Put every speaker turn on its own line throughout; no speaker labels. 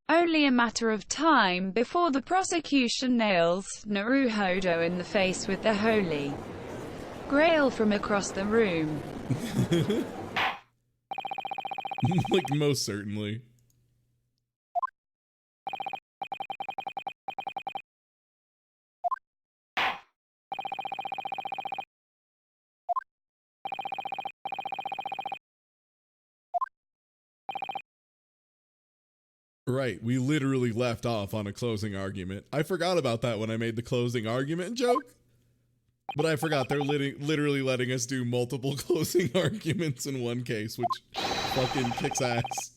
Only a matter of time before the prosecution nails Naruhodo in the face with the Holy Grail from across the room.
Like, most certainly. Right, we literally left off on a closing argument. I forgot about that when I made the closing argument joke. But I forgot they're literally letting us do multiple closing arguments in one case, which fucking kicks ass.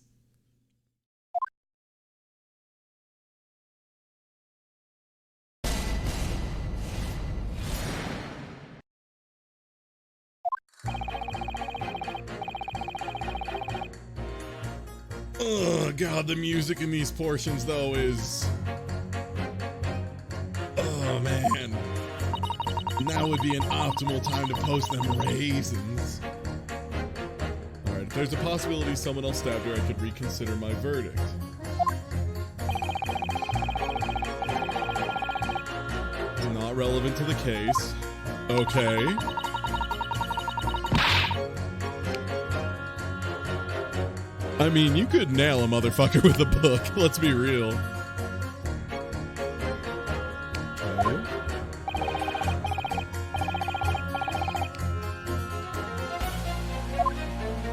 Oh god, the music in these portions though is... Oh man. Now would be an optimal time to post them raisins. Alright, if there's a possibility someone else stabbed her, I could reconsider my verdict. Not relevant to the case. Okay. I mean, you could nail a motherfucker with a book, let's be real.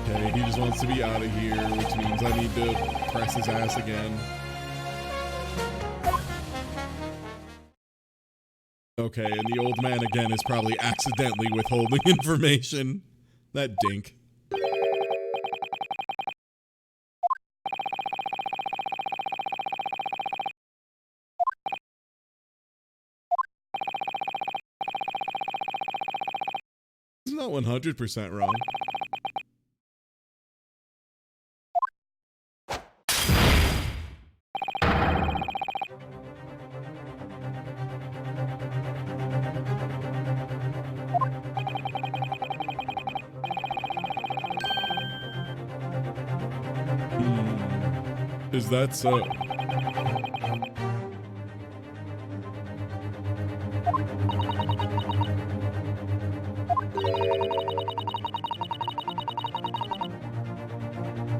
Okay, he just wants to be out of here, which means I need to press his ass again. Okay, and the old man again is probably accidentally withholding information. That dink. He's not 100% wrong. Is that so?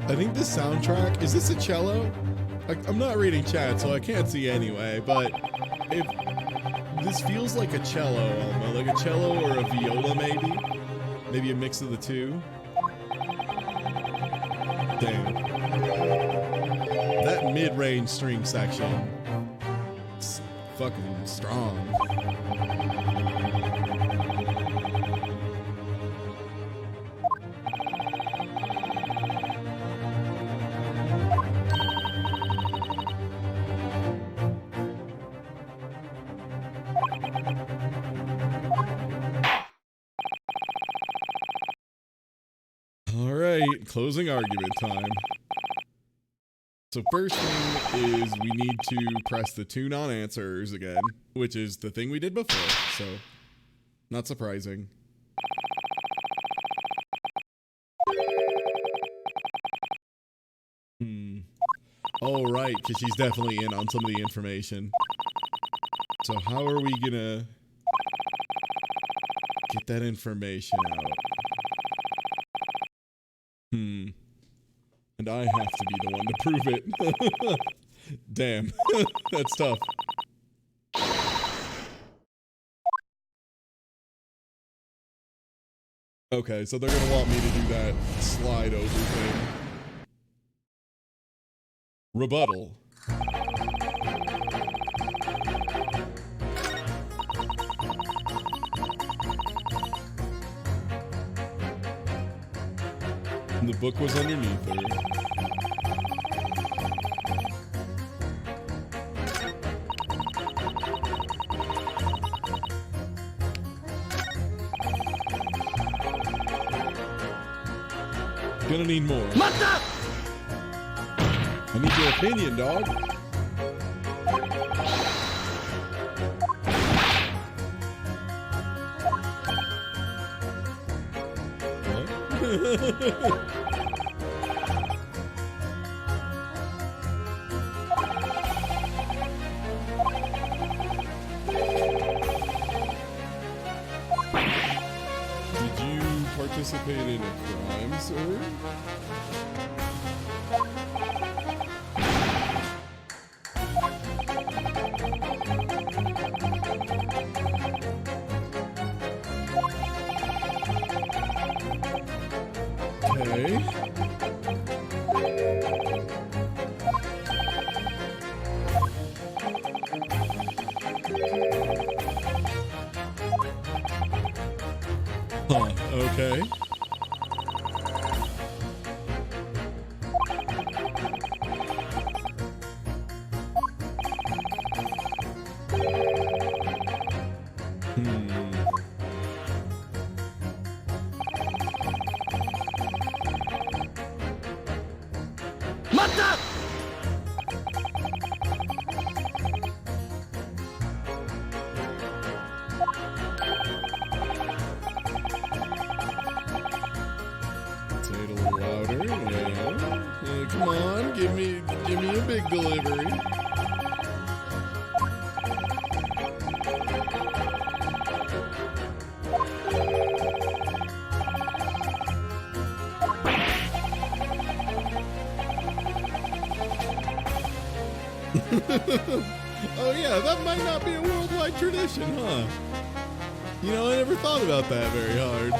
I think the soundtrack, is this a cello? I'm not reading chat, so I can't see anyway, but if this feels like a cello, almost like a cello or a viola maybe a mix of the two. Damn. That mid-range string section is fucking strong. All right, closing argument time. So first thing is we need to press the 2 non-answers again, which is the thing we did before, so not surprising. Oh, right, because she's definitely in on some of the information. So how are we gonna get that information out? And I have to be the one to prove it. Damn, that's tough. Okay, so they're gonna want me to do that slide over thing. Rebuttal. And the book was underneath her. Gonna need more. I need your opinion, dog. What? Did you participate in a crime, sir? Okay. Huh, okay. Say it a little louder, yeah. Come on, give me a big delivery. Oh yeah, that might not be a worldwide tradition, huh? You know, I never thought about that very hard.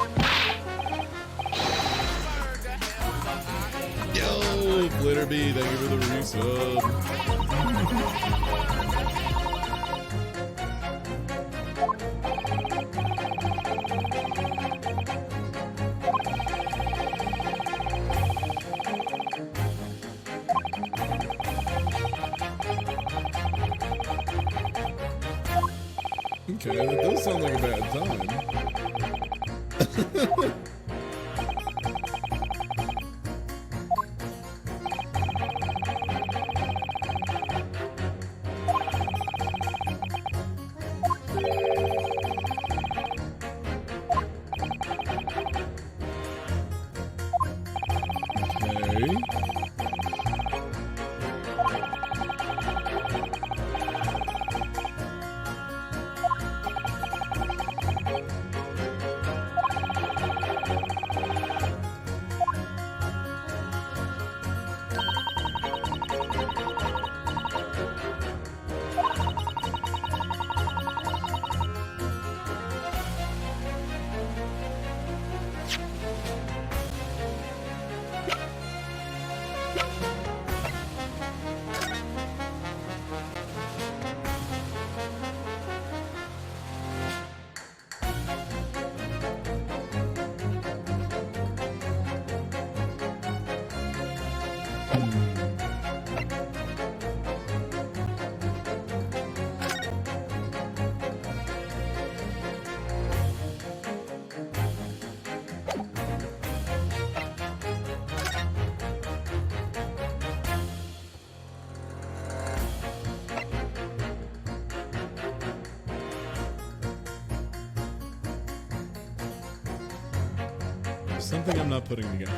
Yo, Flitterbee, thank you for the resub. Okay, that does sound like a bad time. Okay. Something I'm not putting together.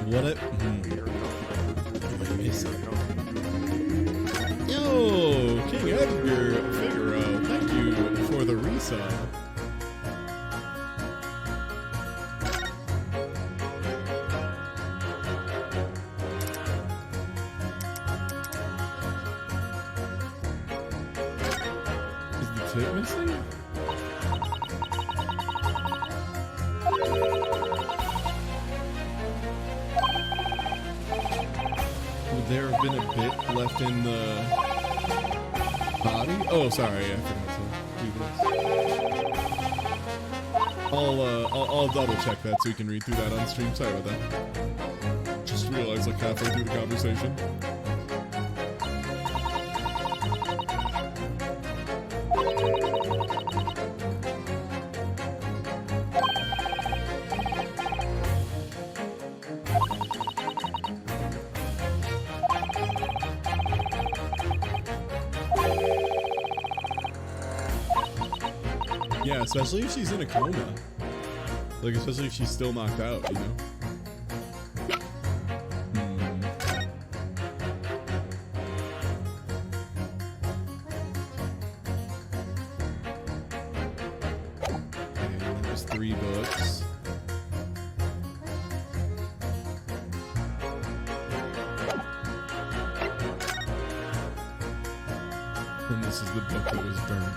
What it? Yo, King Edgar Figaro, thank you for the resub. Is the tip missing? Would there have been a bit left in the body? Oh, sorry, I forgot to do this. I'll double check that so you can read through that on stream. Sorry about that. Just realized like halfway through the conversation. Yeah, especially if she's in a coma. Like, especially if she's still knocked out, you know? And there's 3 books. And this is the book that was burned.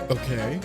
Okay.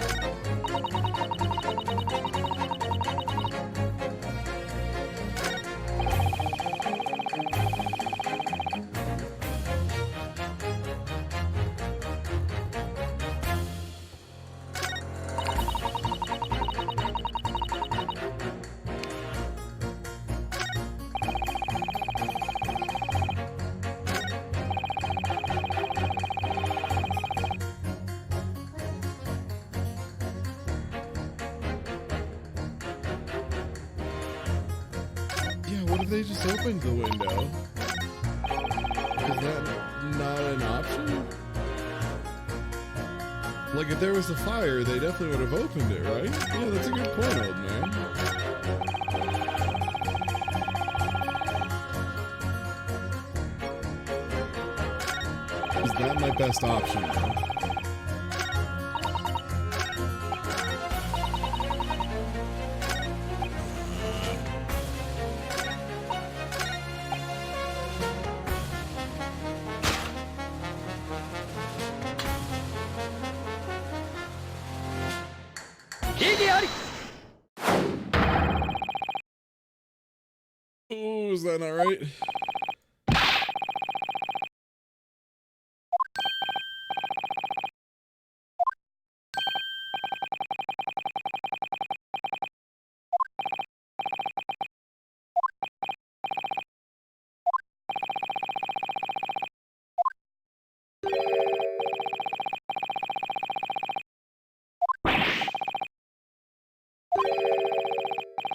What if they just opened the window? Is that not an option? Like, if there was a fire, they definitely would have opened it, right? Yeah, that's a good point, old man. Is that my best option, though? Ooh, is that not right?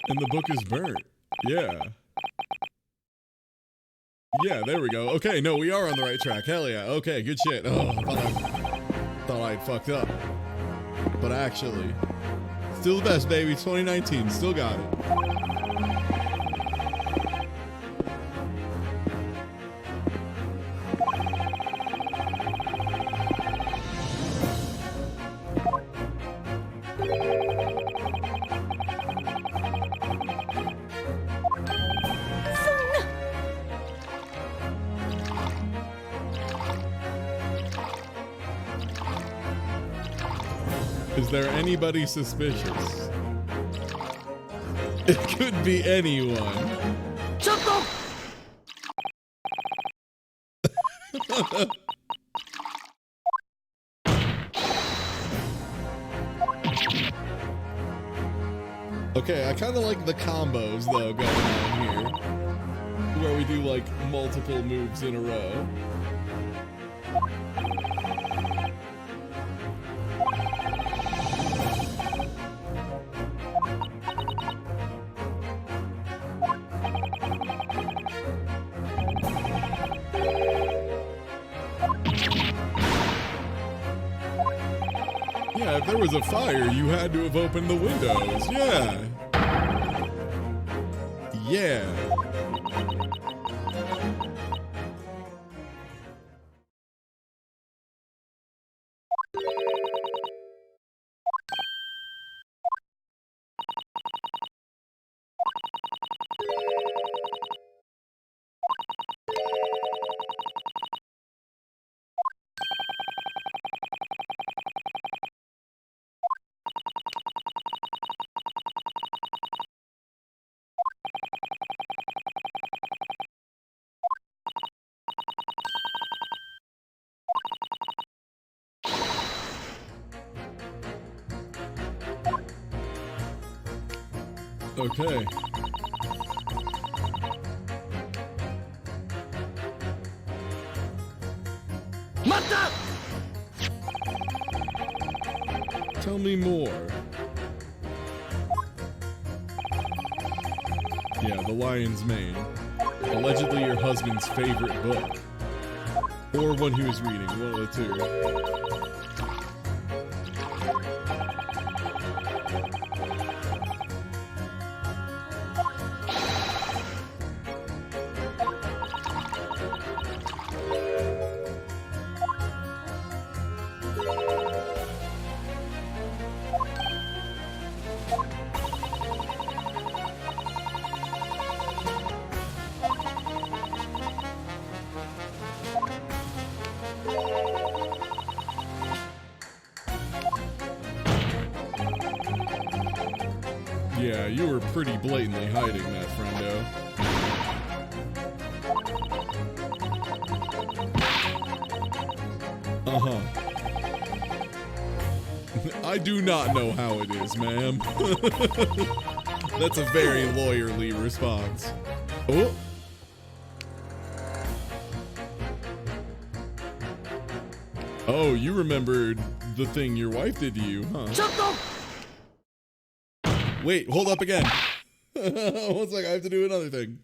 And the book is burnt. Yeah. Yeah, there we go. Okay, no, we are on the right track. Hell yeah. Okay, good shit. Oh, thought I'd fucked up. But actually, still the best, baby. 2019, still got it. Is there anybody suspicious? It could be anyone. Okay, I kind of like the combos though going on here, where we do like multiple moves in a row. Yeah, if there was a fire, you had to have opened the windows. Yeah. Yeah. Okay. Tell me more. Yeah, The Lion's Mane. Allegedly your husband's favorite book. Or one he was reading, one of the two. Yeah, you were pretty blatantly hiding that, friendo. Uh-huh. I do not know how it is, ma'am. That's a very lawyerly response. Oh. Oh, you remembered the thing your wife did to you, huh?
Shut up!
Wait, hold up again. One sec, I have to do another thing.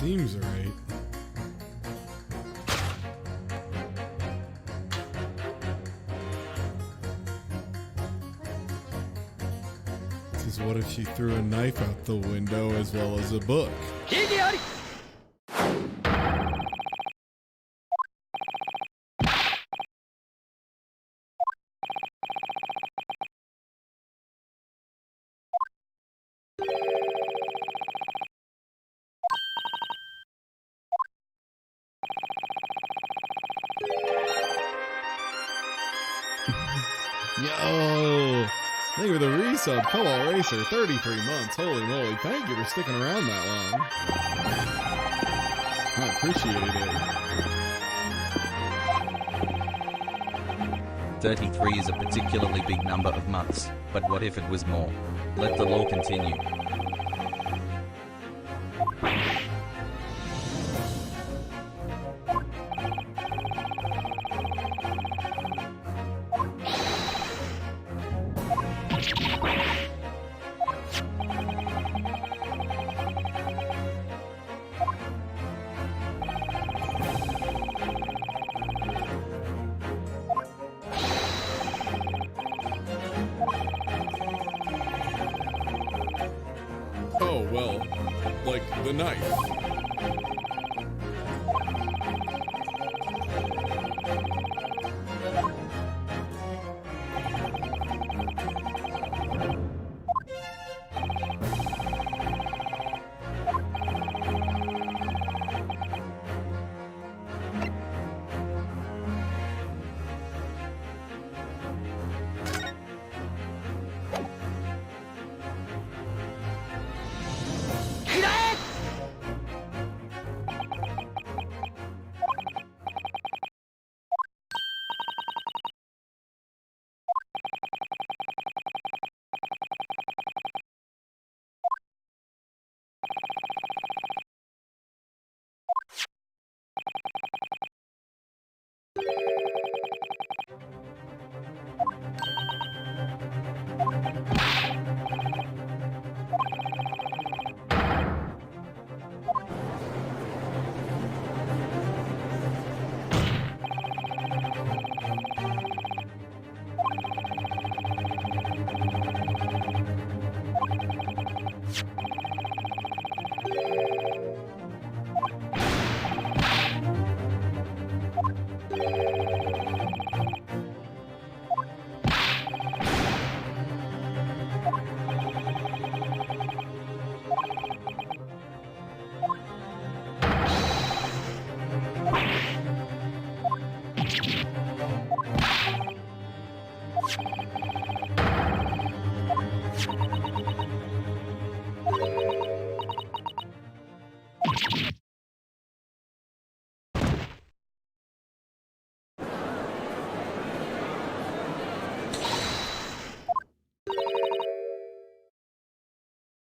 Seems right. Because what if she threw a knife out the window as well as a book? Yo! Thank you for the resub, Cobalt Racer, 33 months. Holy moly, thank you for sticking around that long. I appreciate
it. 33 is a particularly big number of months, but what if it was more? Let the law continue.
Oh, well, like the knife.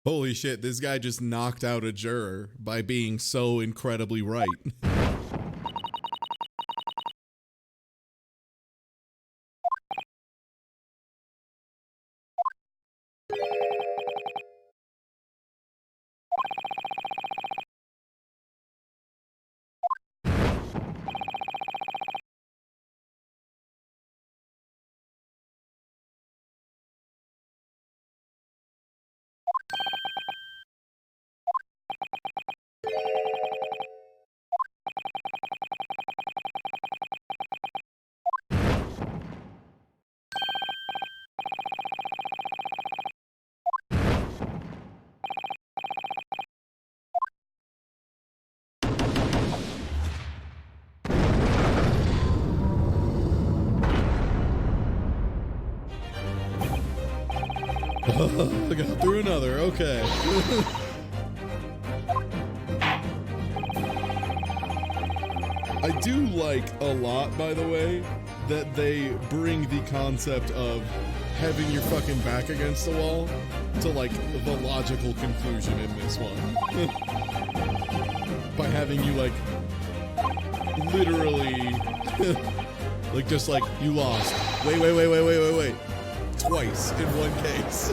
Holy shit, this guy just knocked out a juror by being so incredibly right. I got through another, okay. I do like a lot, by the way, that they bring the concept of having your fucking back against the wall to like the logical conclusion in this one. By having you like literally like just like you lost. Wait. Twice in one case.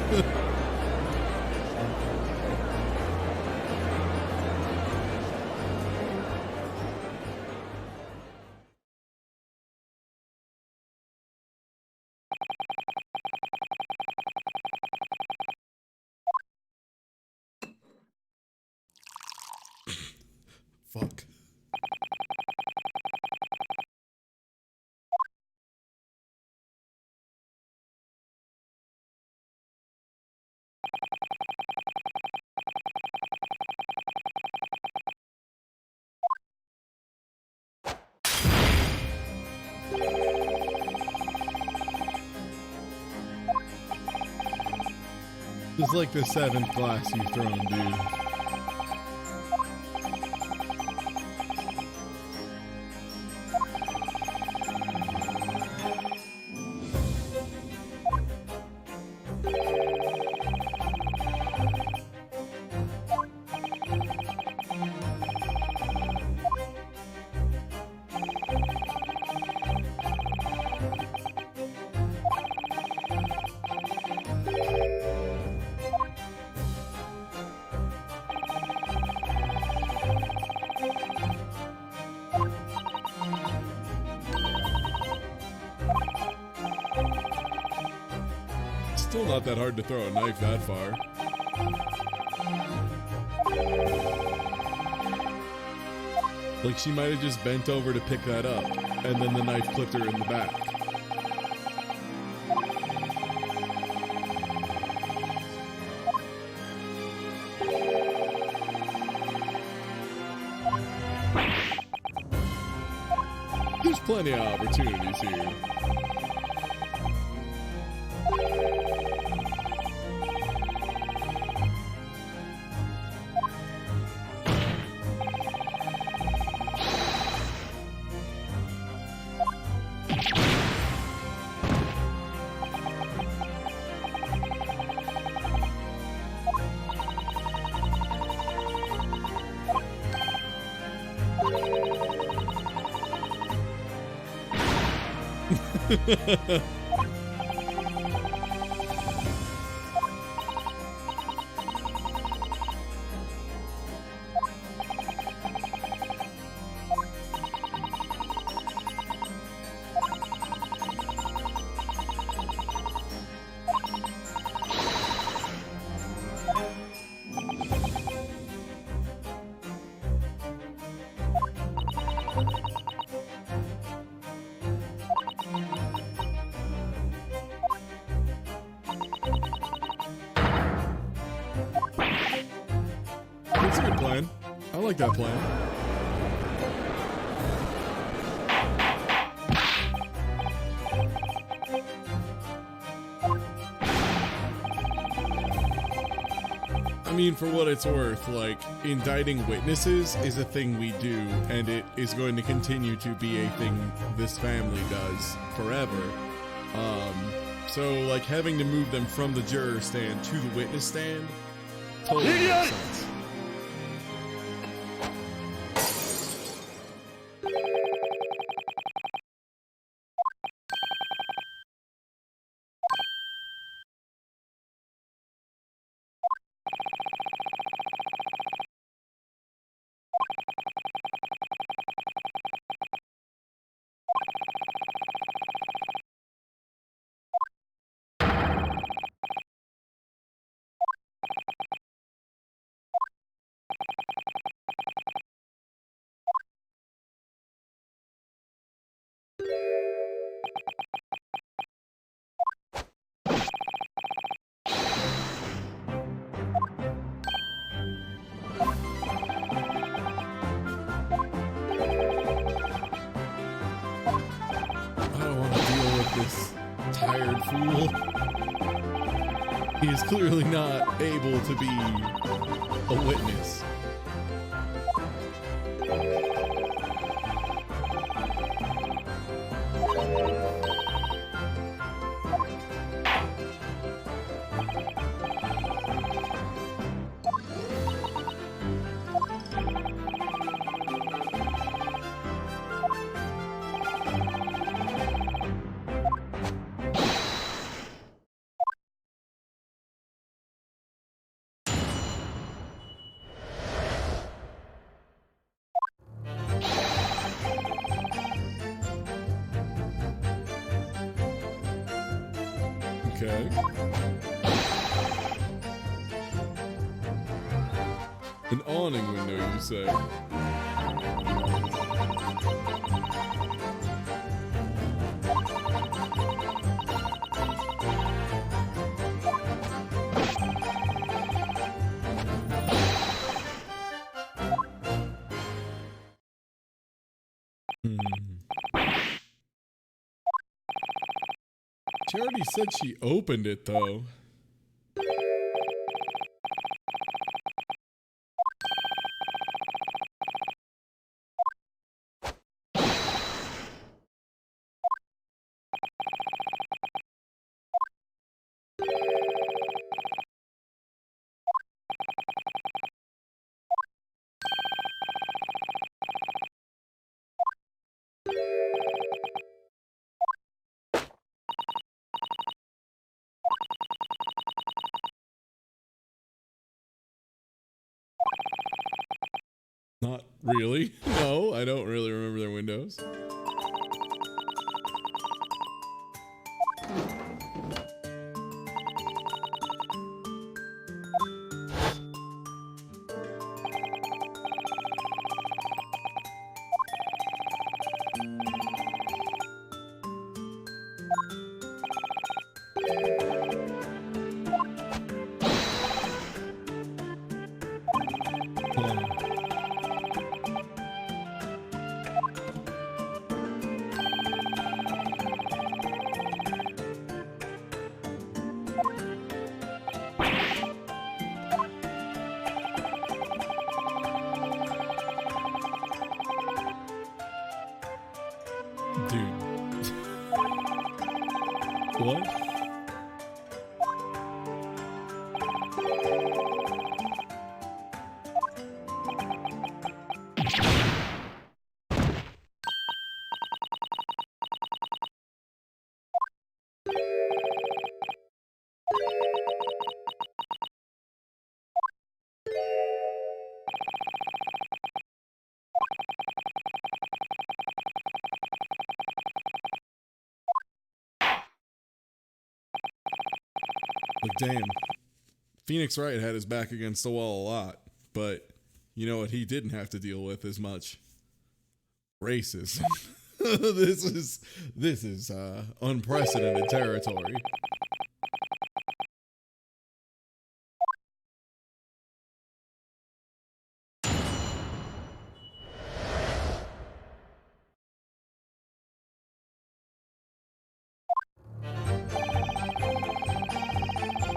Fuck. This is like the 7th glass you've thrown, dude. Still not that hard to throw a knife that far. Like, she might have just bent over to pick that up, and then the knife clipped her in the back. There's plenty of opportunities here. That's a good plan. I like that plan. I mean, for what it's worth, like, indicting witnesses is a thing we do, and it is going to continue to be a thing this family does forever. So, like, having to move them from the juror stand to the witness stand totally makes sense. This tired fool. He is clearly not able to be a witness. Okay. An awning window, you say? She already said she opened it, though. Really? No, I don't really remember their windows. Dude. What? Like, damn. Phoenix Wright had his back against the wall a lot, but you know what he didn't have to deal with as much? Racism. This is unprecedented territory.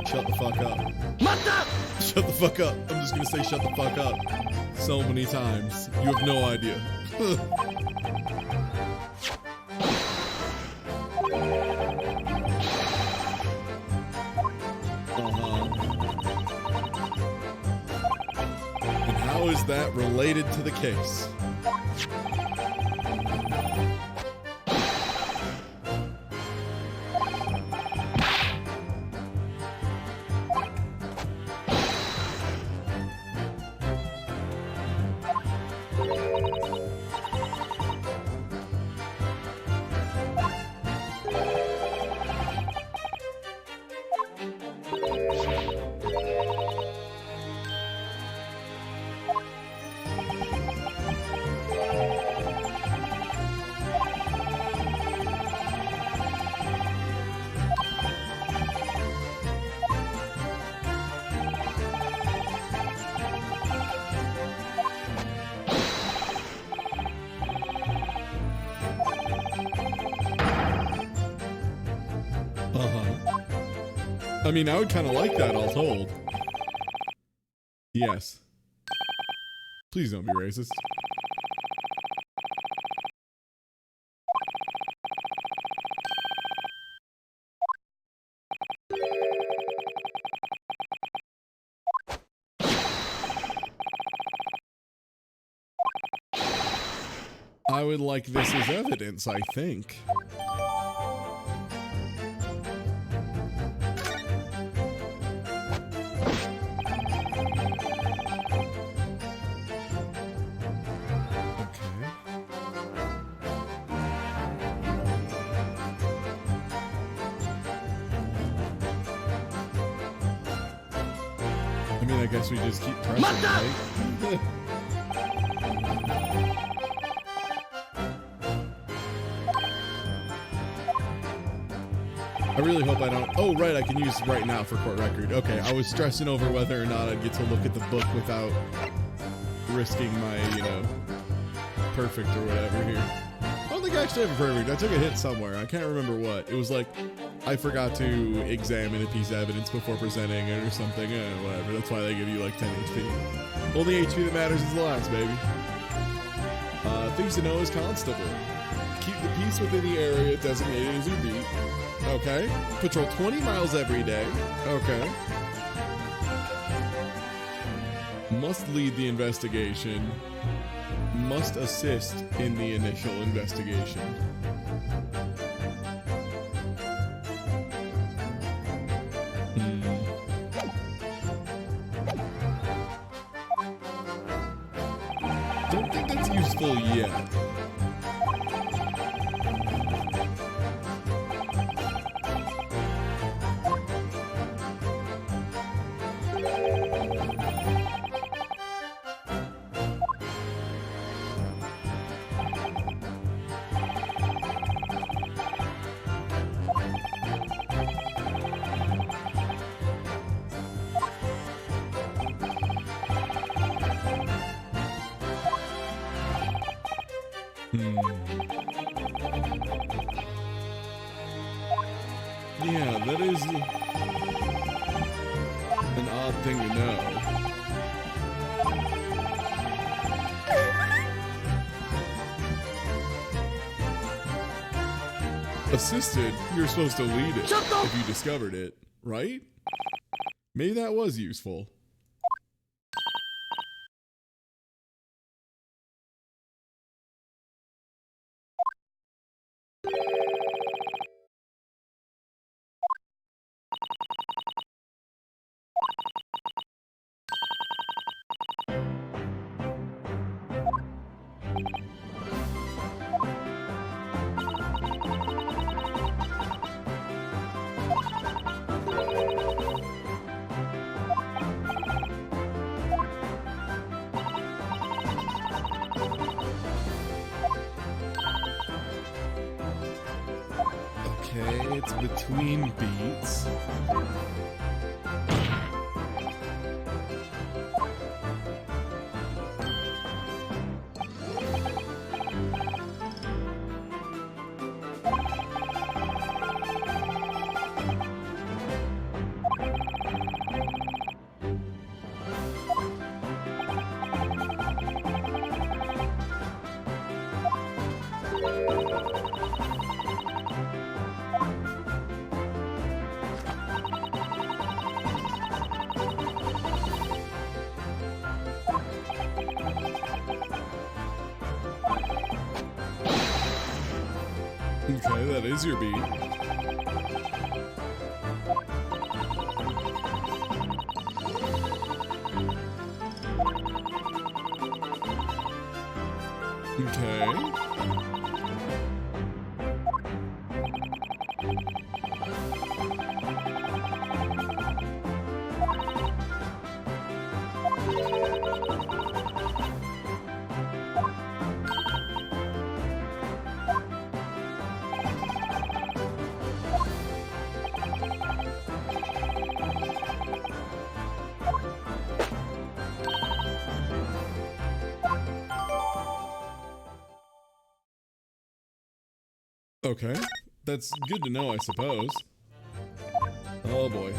Shut the fuck up. Shut the fuck up. I'm just gonna say shut the fuck up so many times. You have no idea. And how is that related to the case? I mean, I would kind of like that, all told. Yes. Please don't be racist. I would like this as evidence, I think. I mean, I guess we just keep pressing, right? I really hope I don't... Oh, right, I can use right now for court record. Okay, I was stressing over whether or not I'd get to look at the book without risking my, you know, perfect or whatever here. I don't think I actually have a perfect. I took a hit somewhere. I can't remember what. It was like... I forgot to examine a piece of evidence before presenting it or something. Whatever. That's why they give you like 10 HP. Only HP that matters is the last, baby. Things to know is constable. Keep the peace within the area designated as your beat. Okay. Patrol 20 miles every day. Okay. Must lead the investigation. Must assist in the initial investigation. Don't think that's useful yet. Yeah, that is an odd thing to know. Assisted, you're supposed to lead it if you discovered it, right? Maybe that was useful. Okay, it's between beats. Okay, that is your beat. Okay. Okay, that's good to know, I suppose. Oh boy.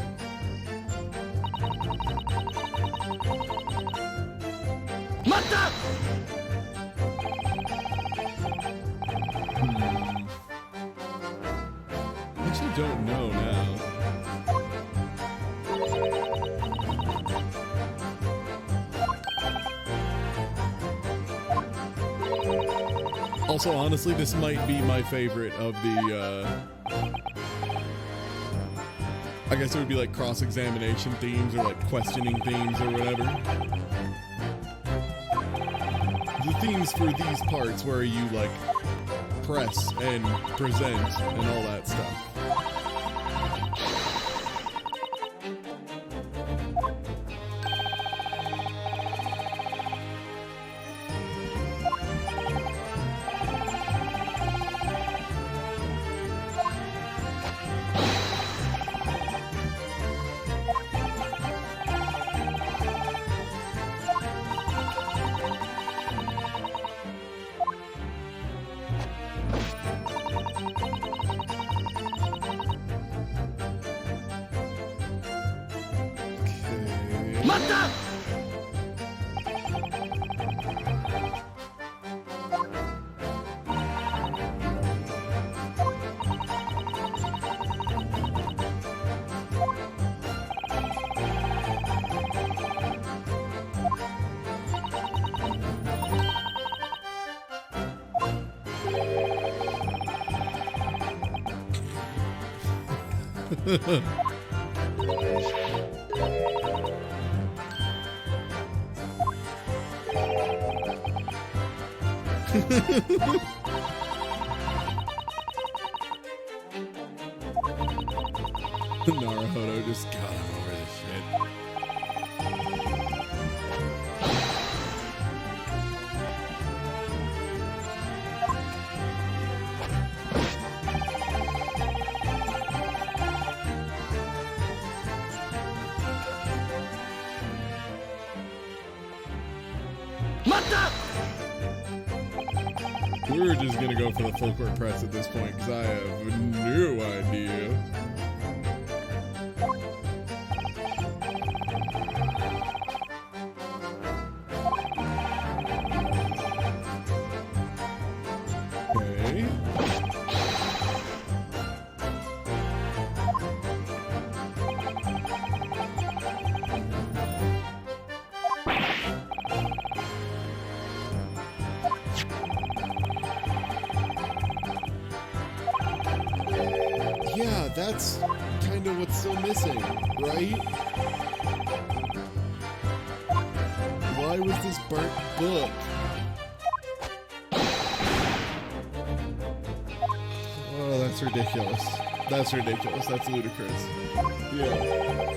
I actually don't know now. Also, honestly, this might be my favorite of the, I guess it would be like cross-examination themes or like questioning themes or whatever. The themes for these parts where you like press and present and all that stuff. Naruhodo just got him over this shit. We're just gonna go for the full court press at this point because I have no idea. Okay. Yeah, that's kind of what's still missing, right? Why was this burnt book? Oh, that's ridiculous. That's ridiculous. That's ludicrous. Yeah.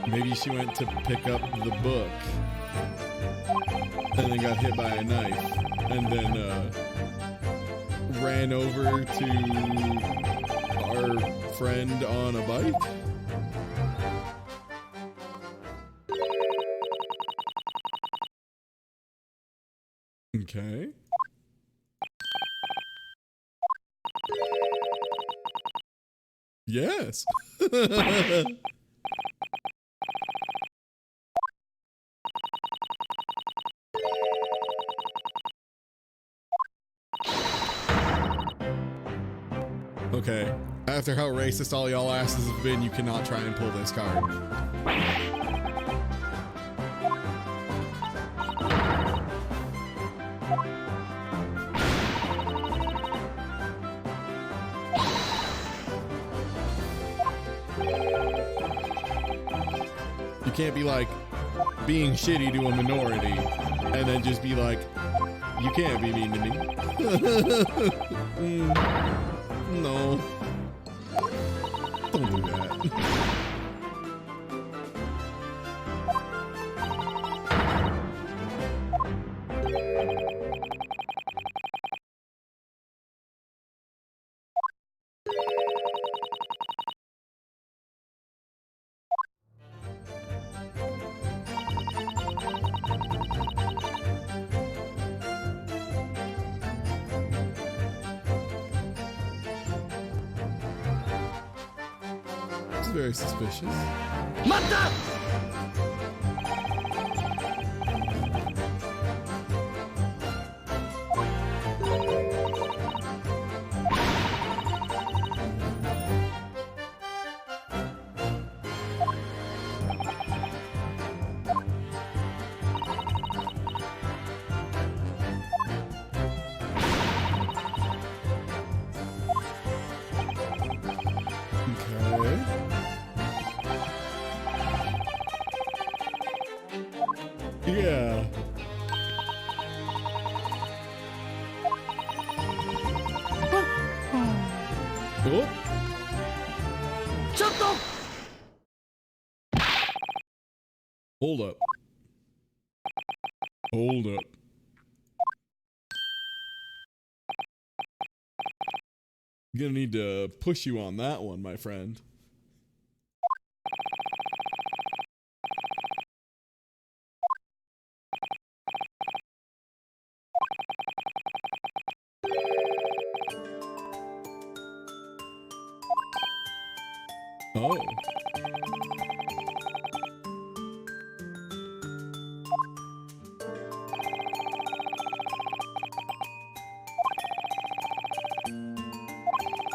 Maybe she went to pick up the book and then got hit by a knife and then ran over to our friend on a bike. Okay. Yes. Okay, after how racist all y'all asses have been, you cannot try and pull this card. You can't be like being shitty to a minority and then just be like, you can't be mean to me. No. Don't do that. It's very suspicious. Mata! Yeah. Oh. Hold up. Hold up. Gonna need to push you on that one, my friend. Oh.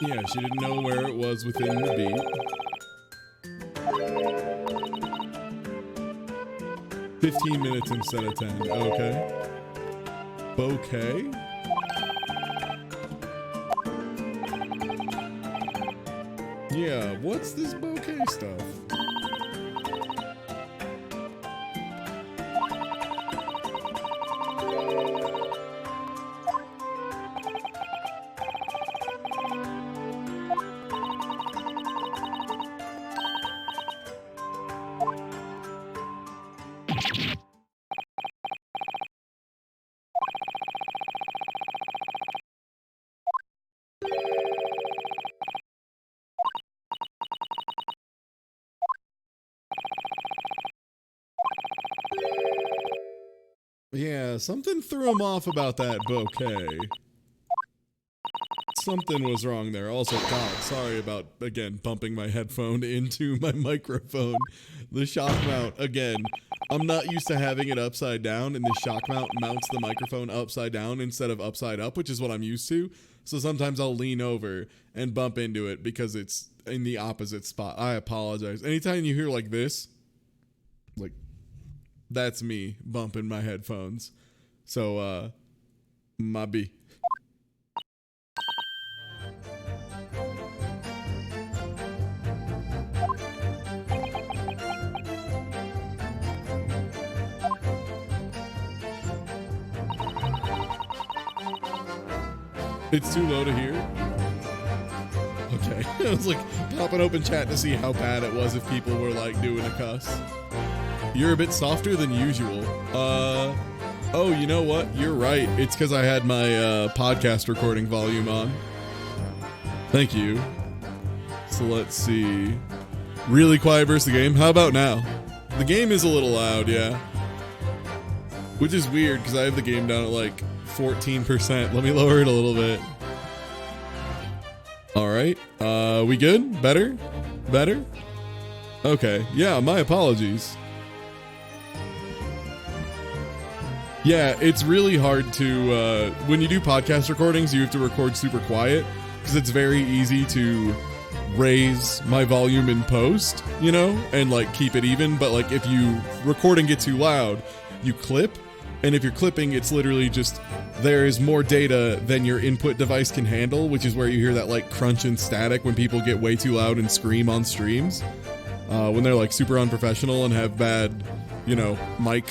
Yeah, she didn't know where it was within the beat. 15 minutes instead of 10. Okay. Bouquet? Yeah, what's this bouquet stuff? Yeah, something threw him off about that bouquet. Something was wrong there. Also, God, sorry about, again, bumping my headphone into my microphone. The shock mount, again, I'm not used to having it upside down, and the shock mount mounts the microphone upside down instead of upside up, which is what I'm used to. So sometimes I'll lean over and bump into it because it's in the opposite spot. I apologize. Anytime you hear like this, like, that's me bumping my headphones. So, my B. It's too low to hear? Okay. I was like popping open chat to see how bad it was if people were like doing a cuss. You're a bit softer than usual. Oh, you know what? You're right. It's because I had my podcast recording volume on. Thank you. So let's see. Really quiet versus the game? How about now? The game is a little loud, yeah. Which is weird because I have the game down at like 14%. Let me lower it a little bit. All right. We good? Better? Better? Okay. Yeah, my apologies. Yeah, it's really hard to, when you do podcast recordings, you have to record super quiet because it's very easy to raise my volume in post, you know, and like keep it even. But like if you record and get too loud, you clip. And if you're clipping, it's literally just, there is more data than your input device can handle, which is where you hear that like crunch and static when people get way too loud and scream on streams. When they're like super unprofessional and have bad, you know, mic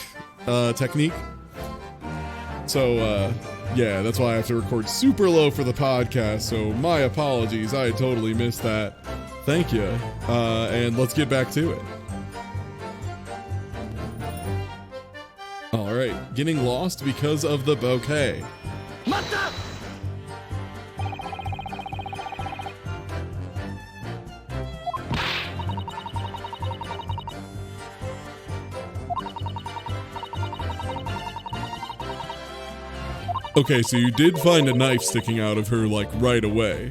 technique. So, yeah, that's why I have to record super low for the podcast. So my apologies. I totally missed that. Thank you. And let's get back to it. All right, getting lost because of the bouquet. Mata! Okay, so you did find a knife sticking out of her, like, right away.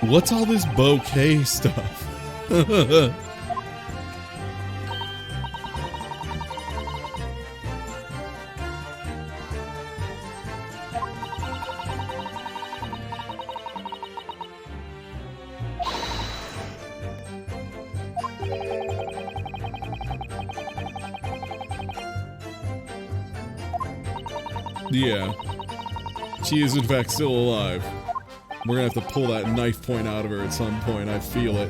What's all this bouquet stuff? Yeah. She is in fact still alive. We're gonna have to pull that knife point out of her at some point. I feel it.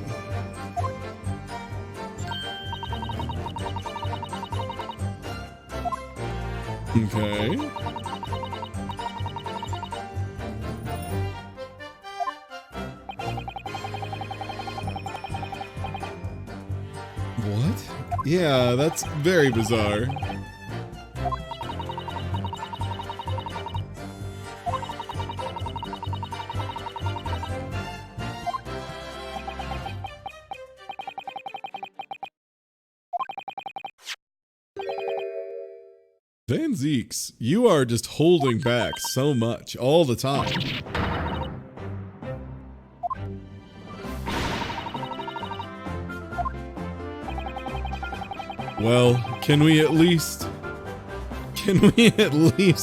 Okay. What? Yeah, that's very bizarre. Van Zeeks, you are just holding back so much all the time. Well, can we at least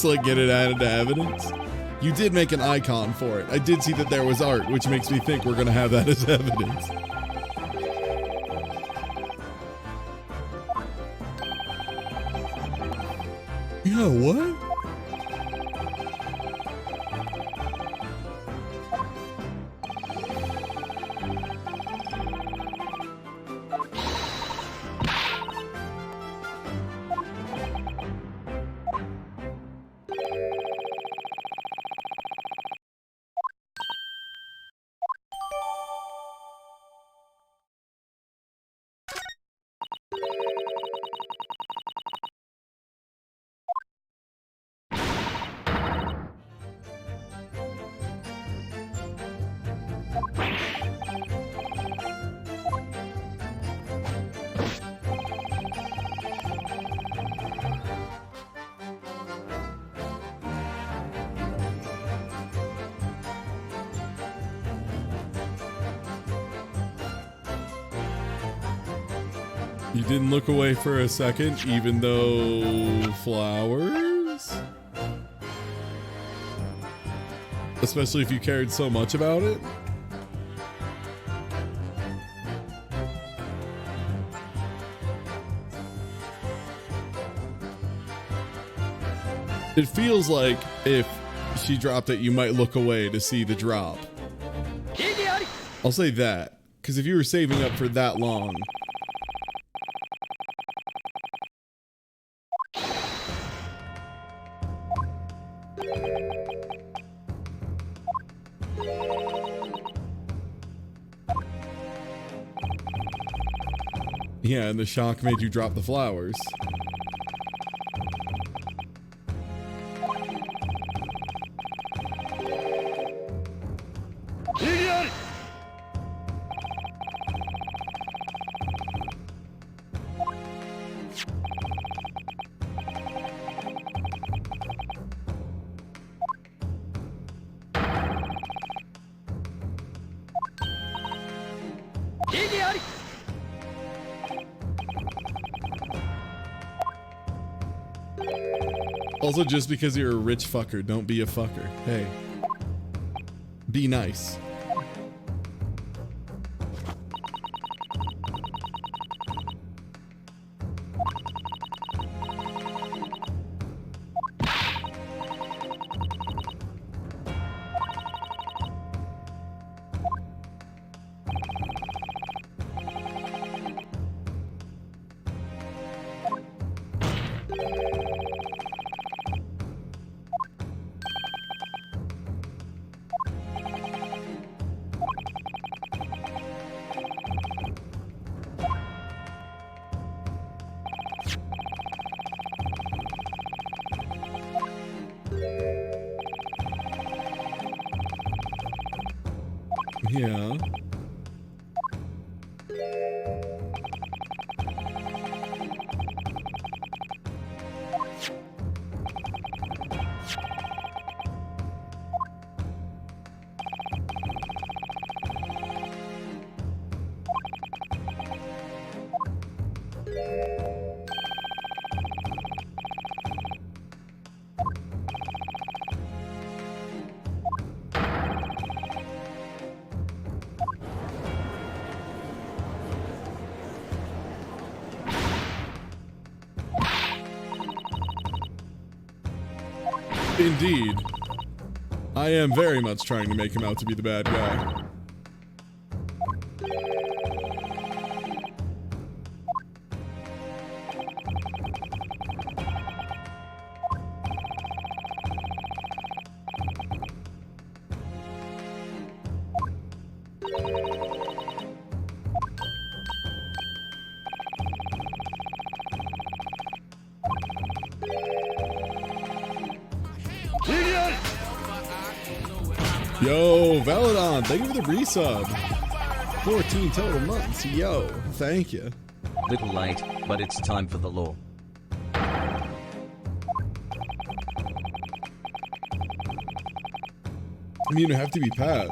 like get it added to evidence? You did make an icon for it. I did see that there was art, which makes me think we're gonna have that as evidence. You know what? You didn't look away for a second, even though flowers? Especially if you cared so much about it? It feels like if she dropped it, you might look away to see the drop. I'll say that, because if you were saving up for that long... Yeah, and the shock made you drop the flowers. Also, just because you're a rich fucker, don't be a fucker. Hey. Be nice. Yeah. Indeed. I am very much trying to make him out to be the bad guy. Yo, Valadon, thank you for the resub. 14 total months. Yo, thank you.
Little late, but it's time for the law.
I mean, you have to be Pat.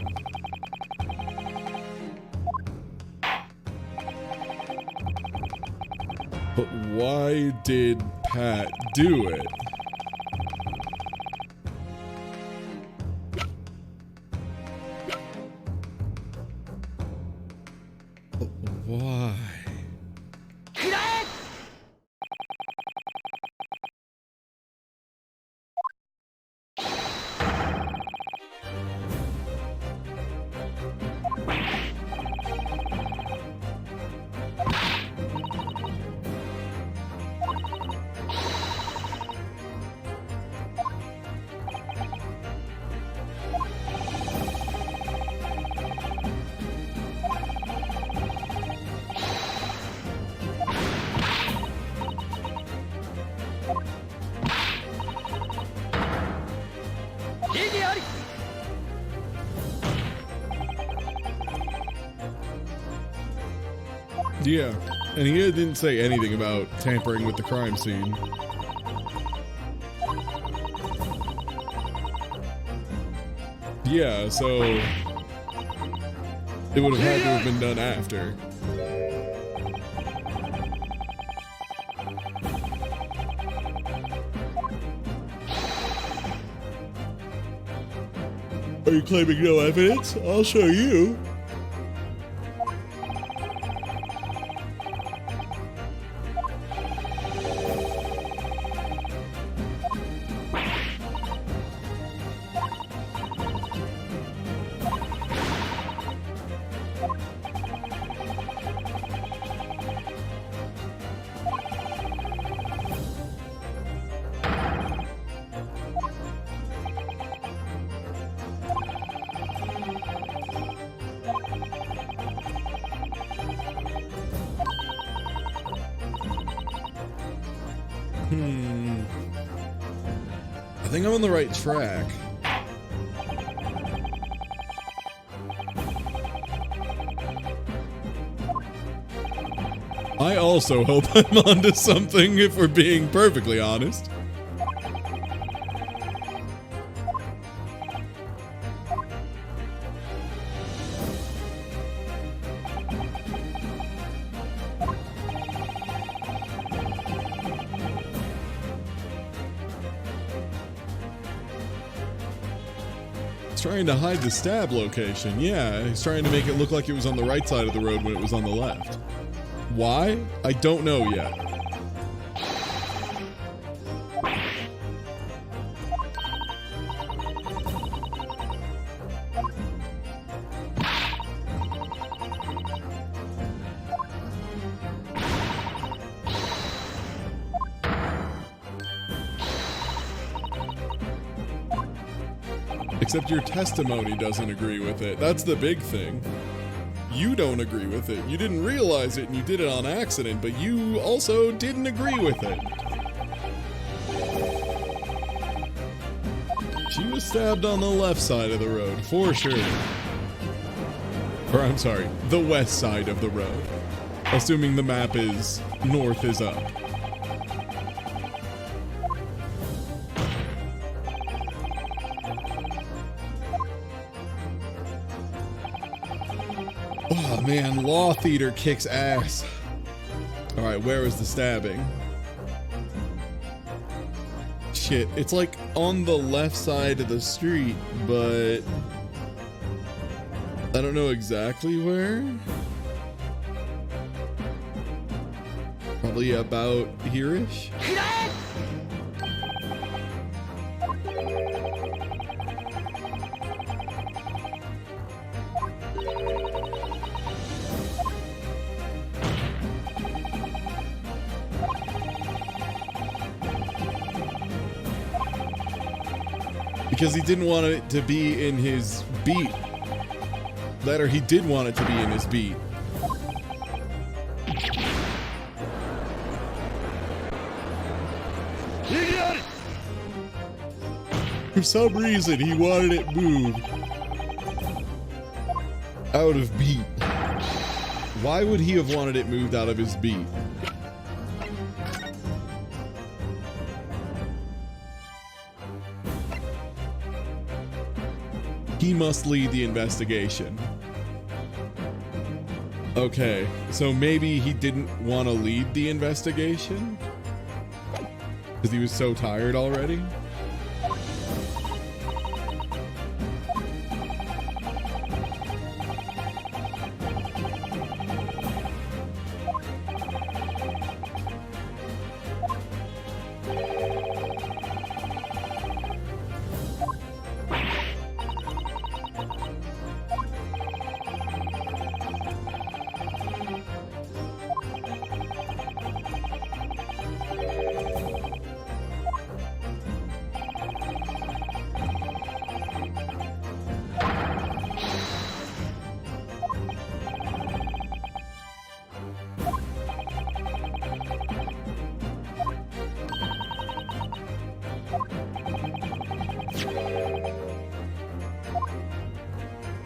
But why did Pat do it? Why? Yeah, and he didn't say anything about tampering with the crime scene. Yeah, so it would have had to have been done after. Are you claiming no evidence? I'll show you. I think I'm on the right track. I also hope I'm onto something, if we're being perfectly honest. Trying to hide the stab location. Yeah, he's trying to make it look like it was on the right side of the road when it was on the left. Why? I don't know yet. Except your testimony doesn't agree with it. That's the big thing. You don't agree with it. You didn't realize it and you did it on accident, but you also didn't agree with it. She was stabbed on the left side of the road, for sure. Or I'm sorry, the west side of the road. Assuming the map is north is up. Oh man, Law Theater kicks ass. Alright, where is the stabbing? Shit, it's like on the left side of the street, but I don't know exactly where. Probably about here-ish. Because he didn't want it to be in his beat. That or he did want it to be in his beat. For some reason, he wanted it moved out of beat. Why would he have wanted it moved out of his beat? He must lead the investigation. Okay, so maybe he didn't want to lead the investigation? Because he was so tired already?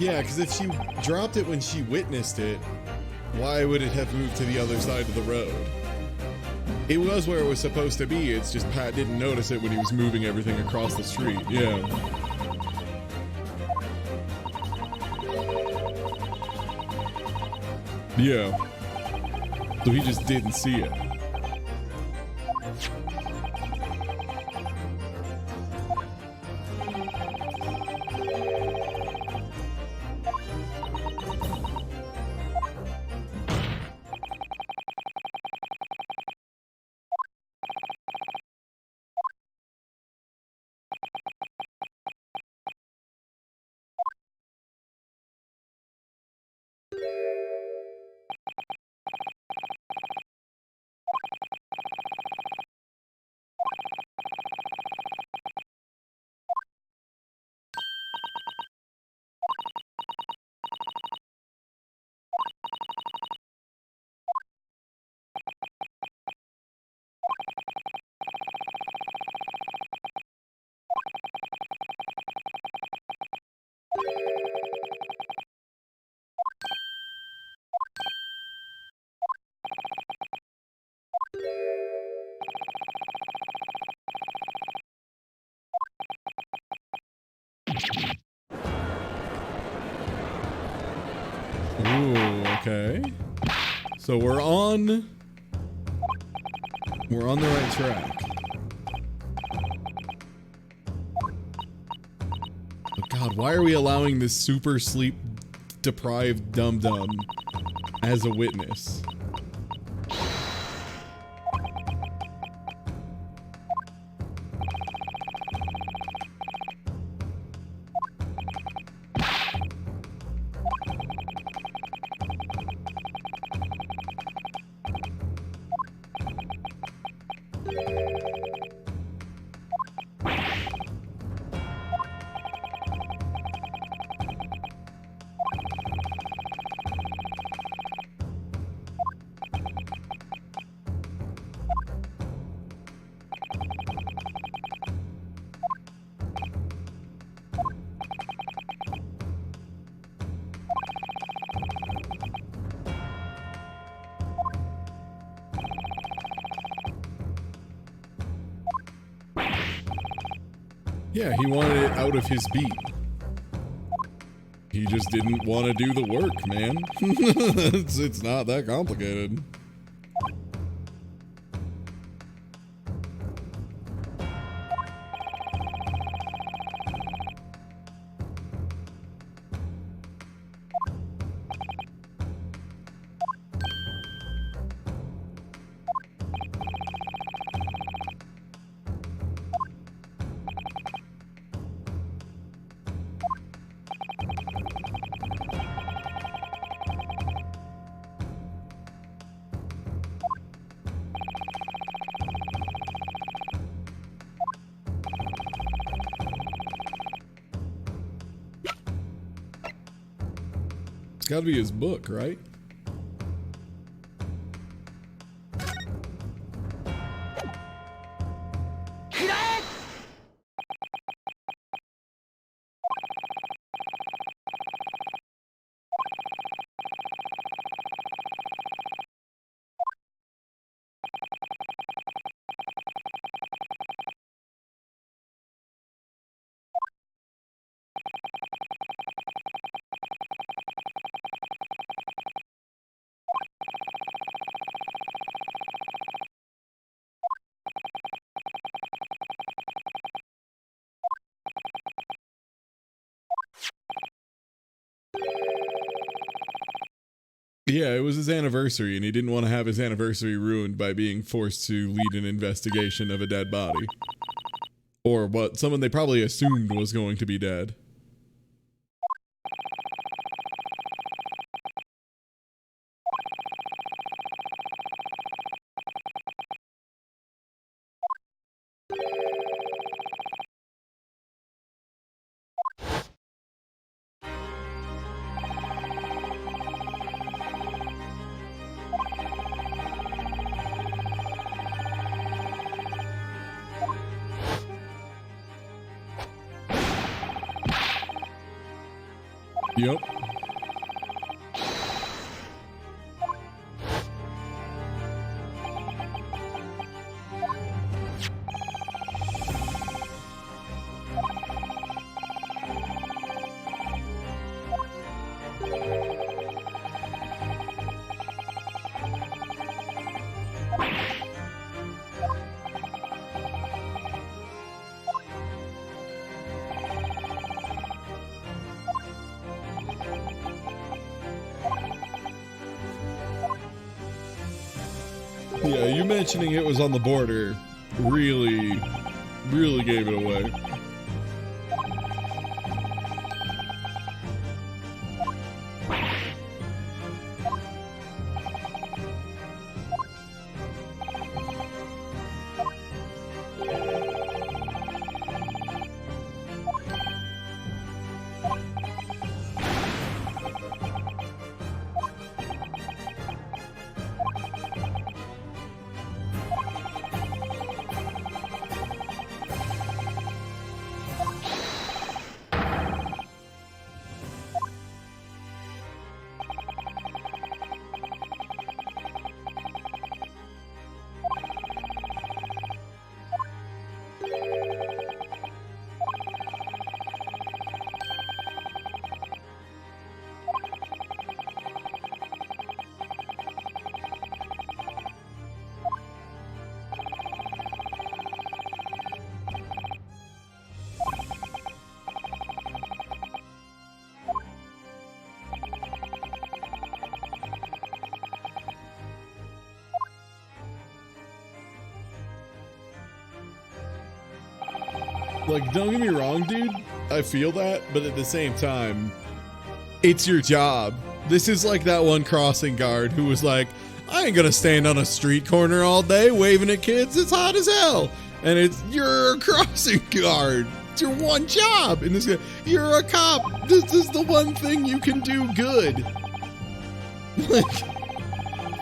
Yeah, because if she dropped it when she witnessed it, Why would it have moved to the other side of the road? It was where it was supposed to be. It's just Pat didn't notice it when he was moving everything across the street. Yeah. Yeah. So he just didn't see it. Ooh, okay. So we're on the right track. But God, why are we allowing this super sleep deprived dum-dum as a witness? Yeah, he wanted it out of his beat. He just didn't want to do the work, man. It's not that complicated. It's gotta be his book, right? Yeah, it was his anniversary, and he didn't want to have his anniversary ruined by being forced to lead an investigation of a dead body. Or what someone they probably assumed was going to be dead. Yep. Yeah, you mentioning it was on the border really gave it away. Like, don't get me wrong, dude. I feel that, but at the same time, it's your job. This is like that one crossing guard who was like, I ain't gonna stand on a street corner all day waving at kids. It's hot as hell. And you're a crossing guard. It's your one job. And this guy, you're a cop. This is the one thing you can do good. Like,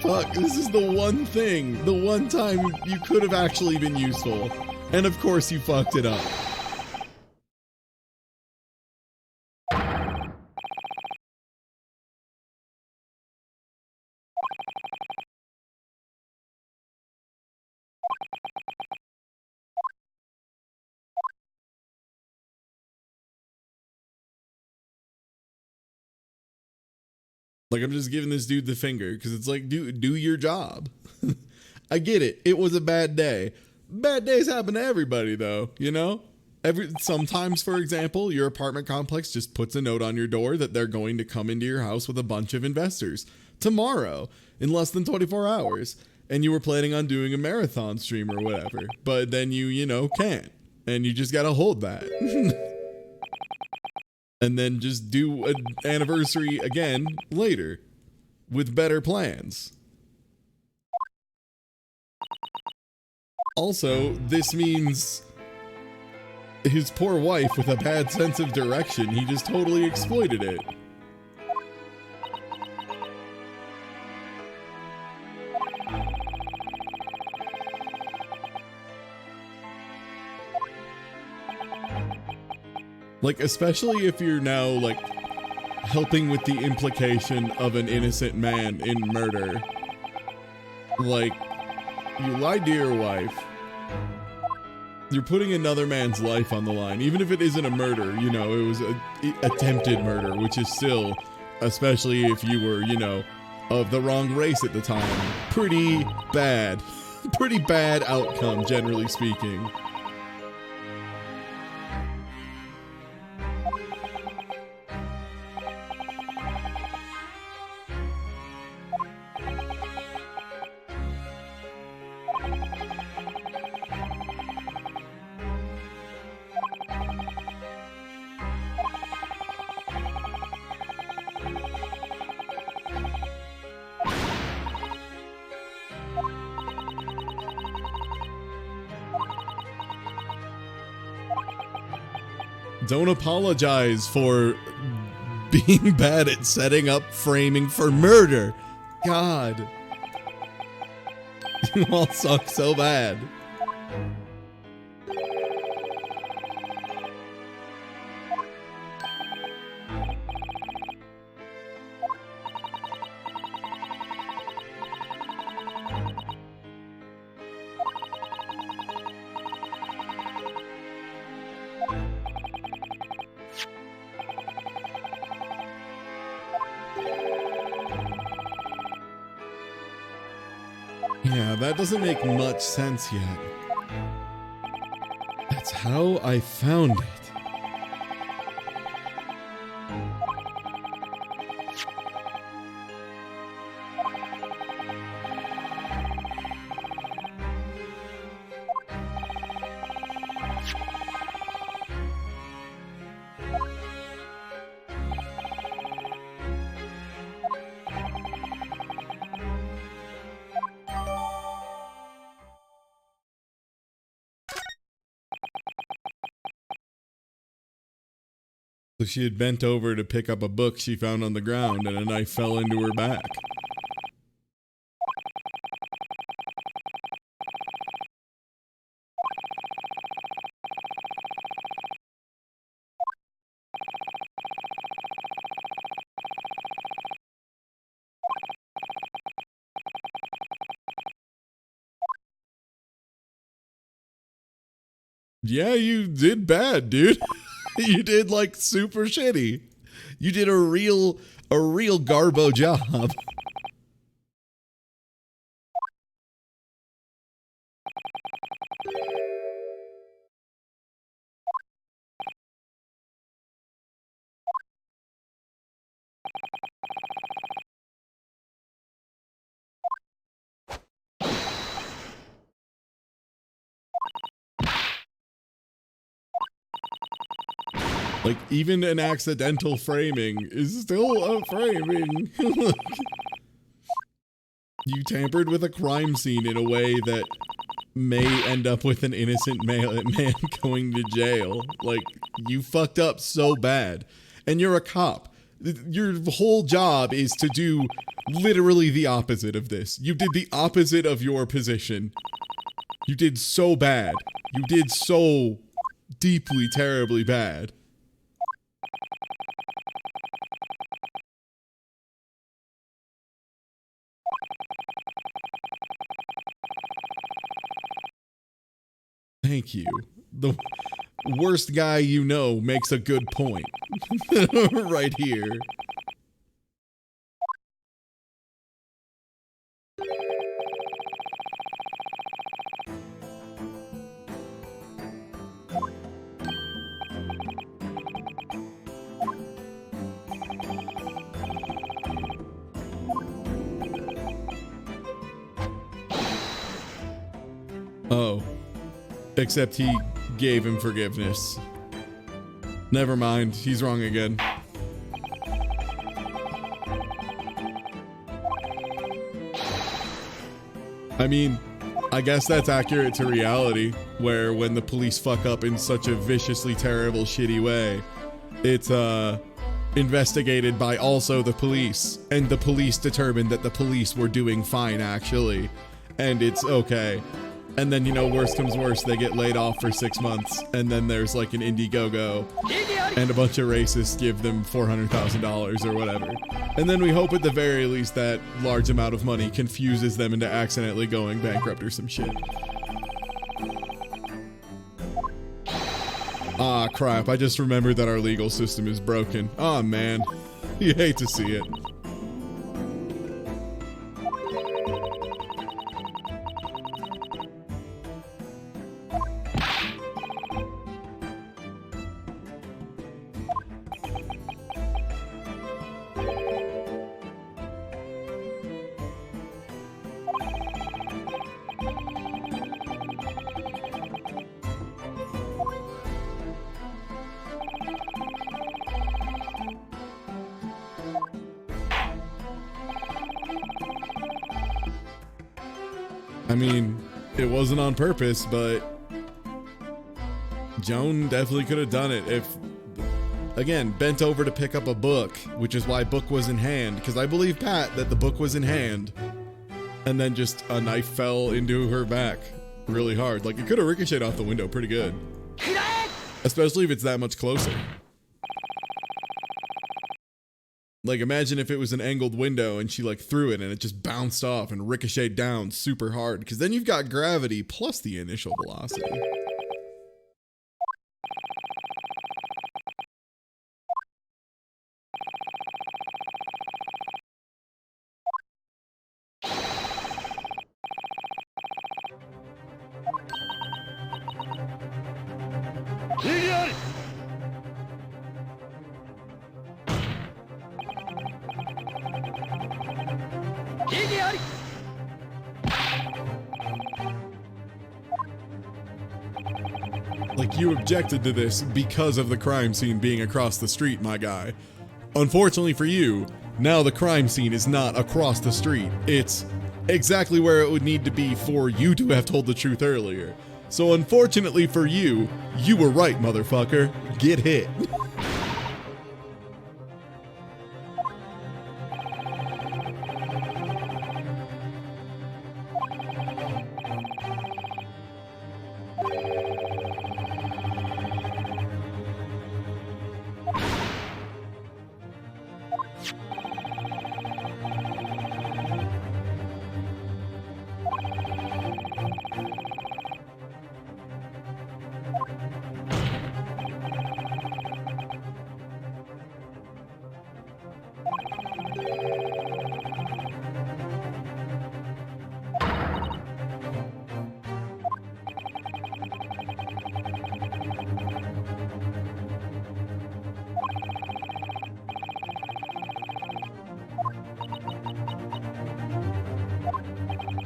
fuck, this is the one thing, the one time you could have actually been useful. And of course you fucked it up. Like, I'm just giving this dude the finger because it's like, do your job. I get it. It was a bad day. Bad days happen to everybody, though, you know? Sometimes, for example, your apartment complex just puts a note on your door that they're going to come into your house with a bunch of investors tomorrow in less than 24 hours. And you were planning on doing a marathon stream or whatever. But then you can't. And you just got to hold that. And then just do an anniversary again later with better plans. Also, this means his poor wife with a bad sense of direction, he just totally exploited it. Like, especially if you're now, like, helping with the implication of an innocent man in murder. Like, you lied to your wife. You're putting another man's life on the line. Even if it isn't a murder, it was an attempted murder, which is still, especially if you were, of the wrong race at the time, pretty bad. Pretty bad outcome, generally speaking. Don't apologize for being bad at setting up framing for murder. God. You all suck so bad. Yeah, that doesn't make much sense yet. That's how I found it. So she had bent over to pick up a book she found on the ground and a knife fell into her back. Yeah, you did bad, dude. You did like super shitty. You did a real garbo job. Like, even an accidental framing is still a framing. You tampered with a crime scene in a way that may end up with an innocent man going to jail. Like, you fucked up so bad. And you're a cop. Your whole job is to do literally the opposite of this. You did the opposite of your position. You did so bad. You did so deeply, terribly bad. Thank you. The worst guy you know makes a good point. Right here. Oh. Except he gave him forgiveness. Never mind, he's wrong again. I mean, I guess that's accurate to reality, where when the police fuck up in such a viciously terrible, shitty way, it's, investigated by also the police, and the police determined that the police were doing fine, actually, and it's okay. And then, you know, worst comes worst, they get laid off for 6 months, and then there's like an Indiegogo, and a bunch of racists give them $400,000 or whatever. And then we hope at the very least that large amount of money confuses them into accidentally going bankrupt or some shit. Ah, crap, I just remembered that our legal system is broken. Aw, man. You hate to see it. I mean, it wasn't on purpose, but Joan definitely could have done it if, again, bent over to pick up a book, which is why book was in hand, because I believe Pat that the book was in hand, and then just a knife fell into her back really hard. Like, it could have ricocheted off the window pretty good, especially if it's that much closer. Like, imagine if it was an angled window and she like threw it and it just bounced off and ricocheted down super hard, because then you've got gravity plus the initial velocity. Like, you objected to this because of the crime scene being across the street, my guy. Unfortunately for you, now the crime scene is not across the street. It's exactly where it would need to be for you to have told the truth earlier. So unfortunately for you, you were right, motherfucker. Get hit.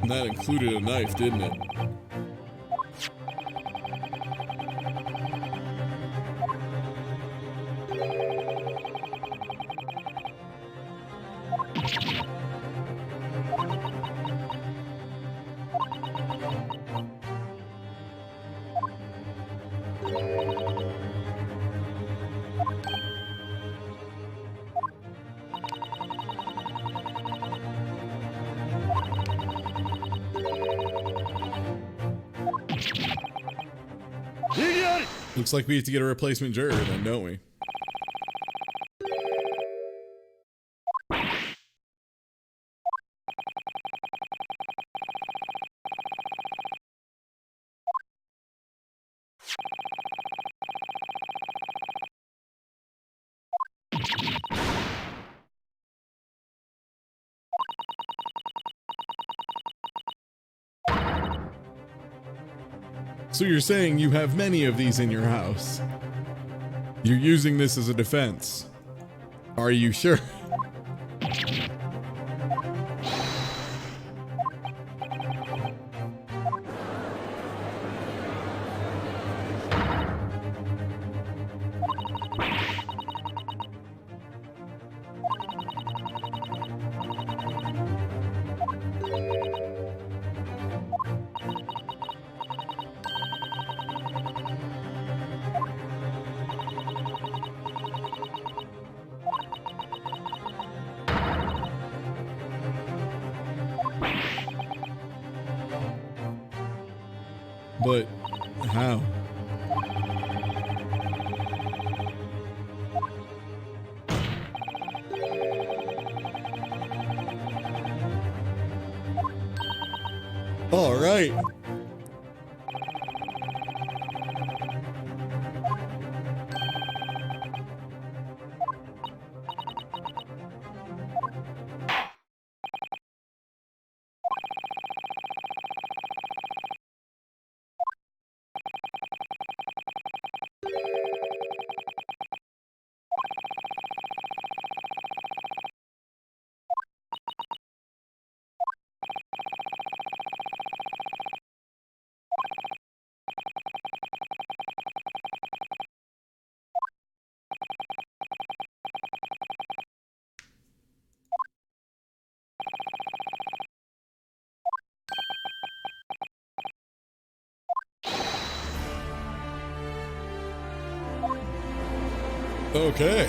And that included a knife, didn't it? Looks like we have to get a replacement juror then, don't we? So you're saying you have many of these in your house? You're using this as a defense? Are you sure? But how? All right. Okay.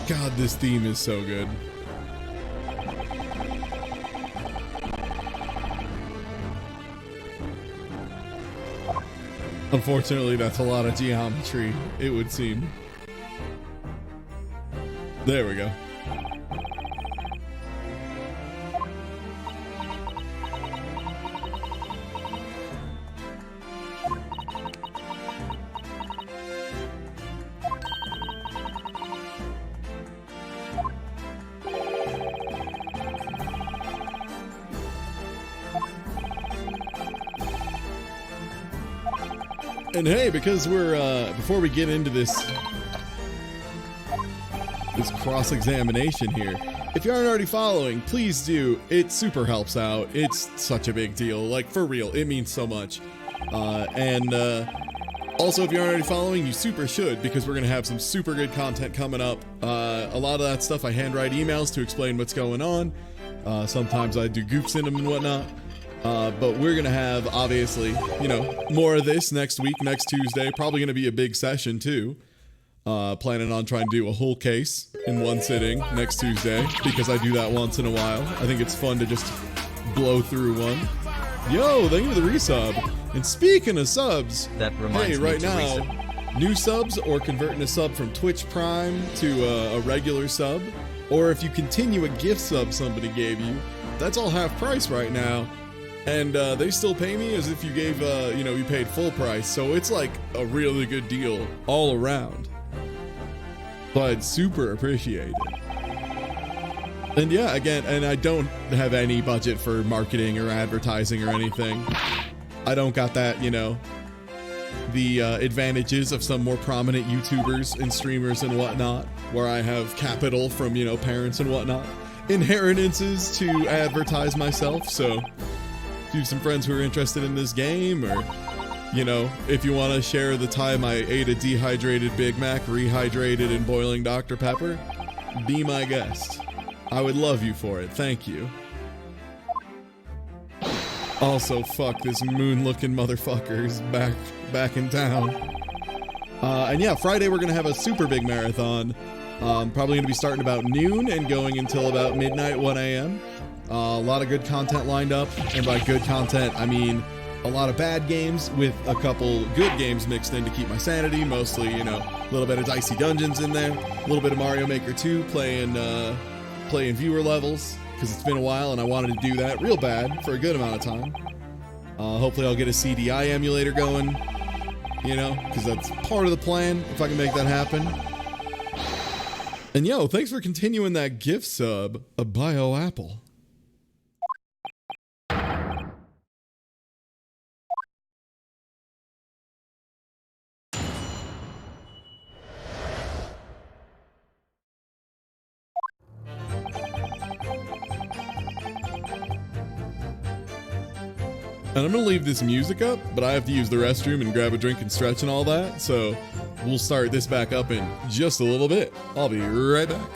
God, this theme is so good. Unfortunately, that's a lot of geometry, it would seem. There we go. And hey, because we're before we get into this cross-examination here, if you aren't already following, please do. It super helps out. It's such a big deal. Like, for real, it means so much. Also, if you aren't already following, you super should, because we're gonna have some super good content coming up. A lot of that stuff I handwrite emails to explain what's going on. Sometimes I do goofs in them and whatnot. But we're gonna have, obviously, you know, more of this next week, next Tuesday. Probably gonna be a big session too. Planning on trying to do a whole case in one sitting next Tuesday, because I do that once in a while. I think it's fun to just blow through one. Yo, thank you for the resub. And speaking of subs,
That reminds
hey,
me
right
to
now, new subs or converting a sub from Twitch Prime to a regular sub, or if you continue a gift sub somebody gave you, that's all half price right now. And they still pay me as if you gave, you know, you paid full price. So it's like a really good deal all around. So I'd super appreciate it. And yeah, again, and I don't have any budget for marketing or advertising or anything. I don't got that, you know, the advantages of some more prominent YouTubers and streamers and whatnot, where I have capital from, you know, parents and whatnot, inheritances to advertise myself. So if you have some friends who are interested in this game, or, you know, if you want to share the time I ate a dehydrated Big Mac, rehydrated in boiling Dr. Pepper, be my guest. I would love you for it. Thank you. Also, fuck, this moon-looking motherfucker is back in town. And yeah, Friday we're gonna have a super big marathon. Probably gonna be starting about noon and going until about midnight, 1 a.m. A lot of good content lined up, and by good content, I mean a lot of bad games with a couple good games mixed in to keep my sanity. Mostly, you know, a little bit of Dicey Dungeons in there, a little bit of Mario Maker 2, playing viewer levels, because it's been a while and I wanted to do that real bad for a good amount of time. Hopefully I'll get a CDI emulator going, you know, because that's part of the plan, if I can make that happen. And yo, thanks for continuing that gift sub, a Bio Apple. And I'm gonna leave this music up, but I have to use the restroom and grab a drink and stretch and all that, so we'll start this back up in just a little bit. I'll be right back.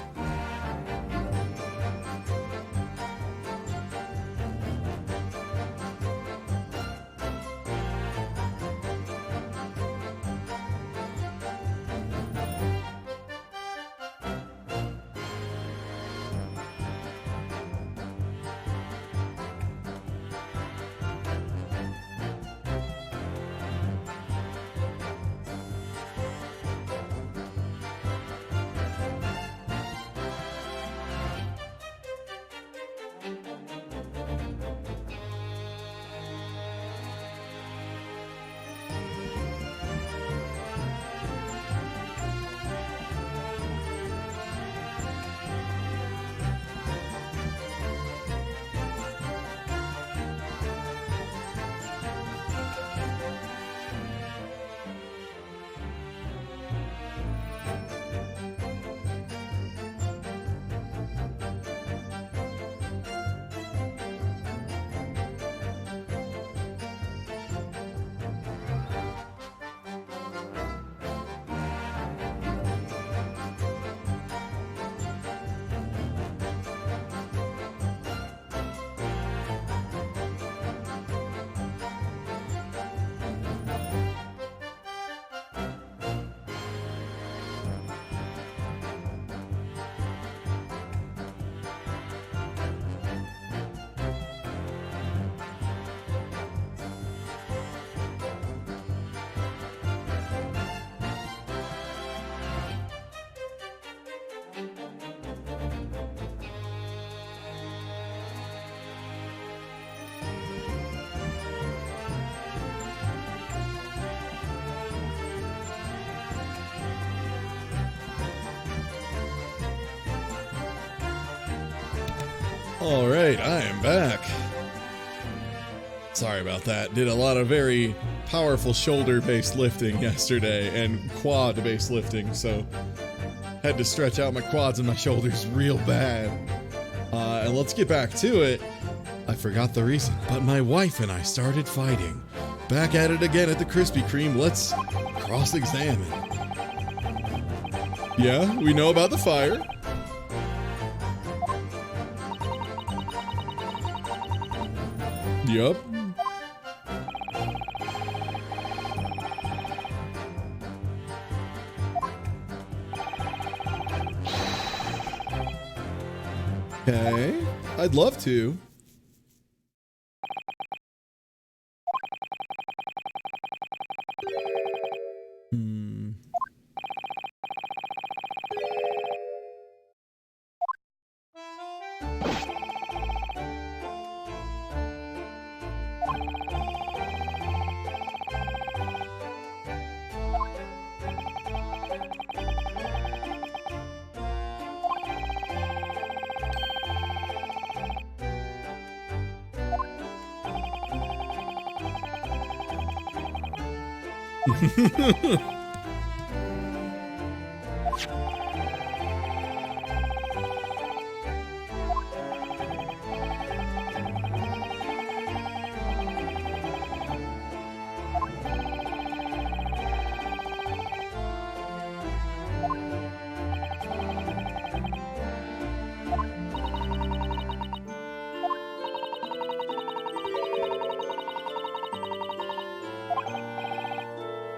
All right, I am back. Sorry about that. Did a lot of very powerful shoulder-based lifting yesterday and quad-based lifting, so had to stretch out my quads and my shoulders real bad. And let's get back to it. I forgot the reason, but my wife and I started fighting. Back at it again at the Krispy Kreme. Let's cross-examine. Yeah, we know about the fire. Yup. Okay, I'd love to.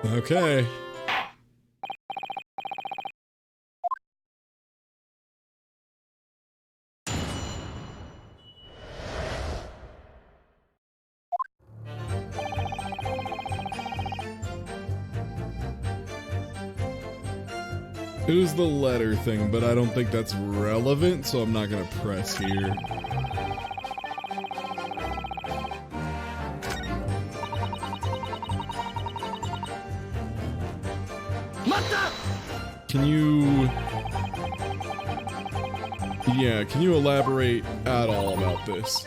Okay. It was the letter thing, but I don't think that's relevant, so I'm not gonna press here. Can you... Yeah, can you elaborate at all about this?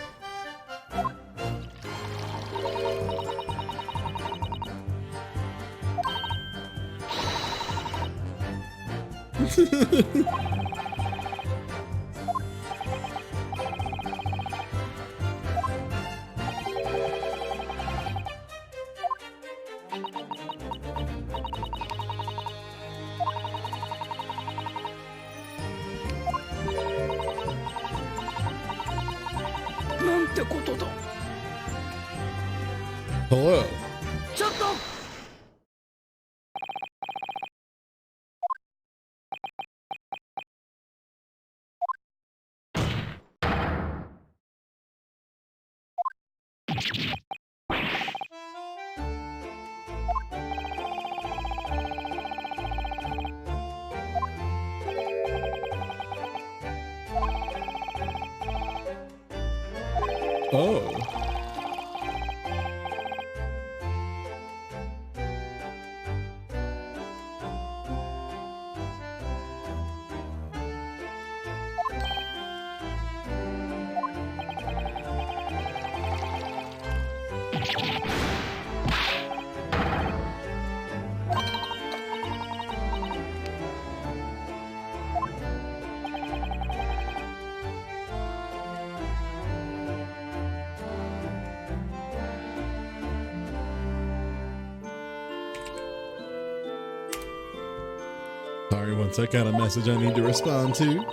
Hello. Oh. Sorry, one sec, got a message I need to respond to.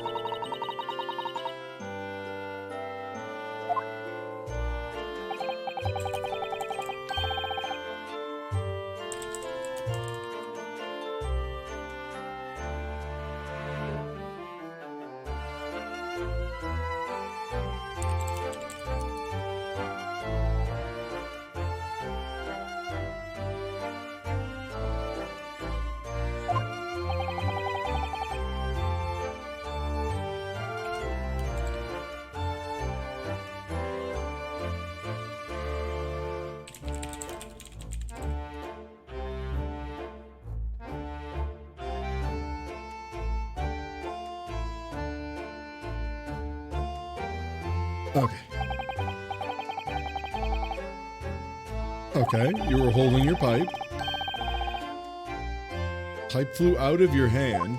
Okay. Okay, you were holding your pipe. Pipe flew out of your hand.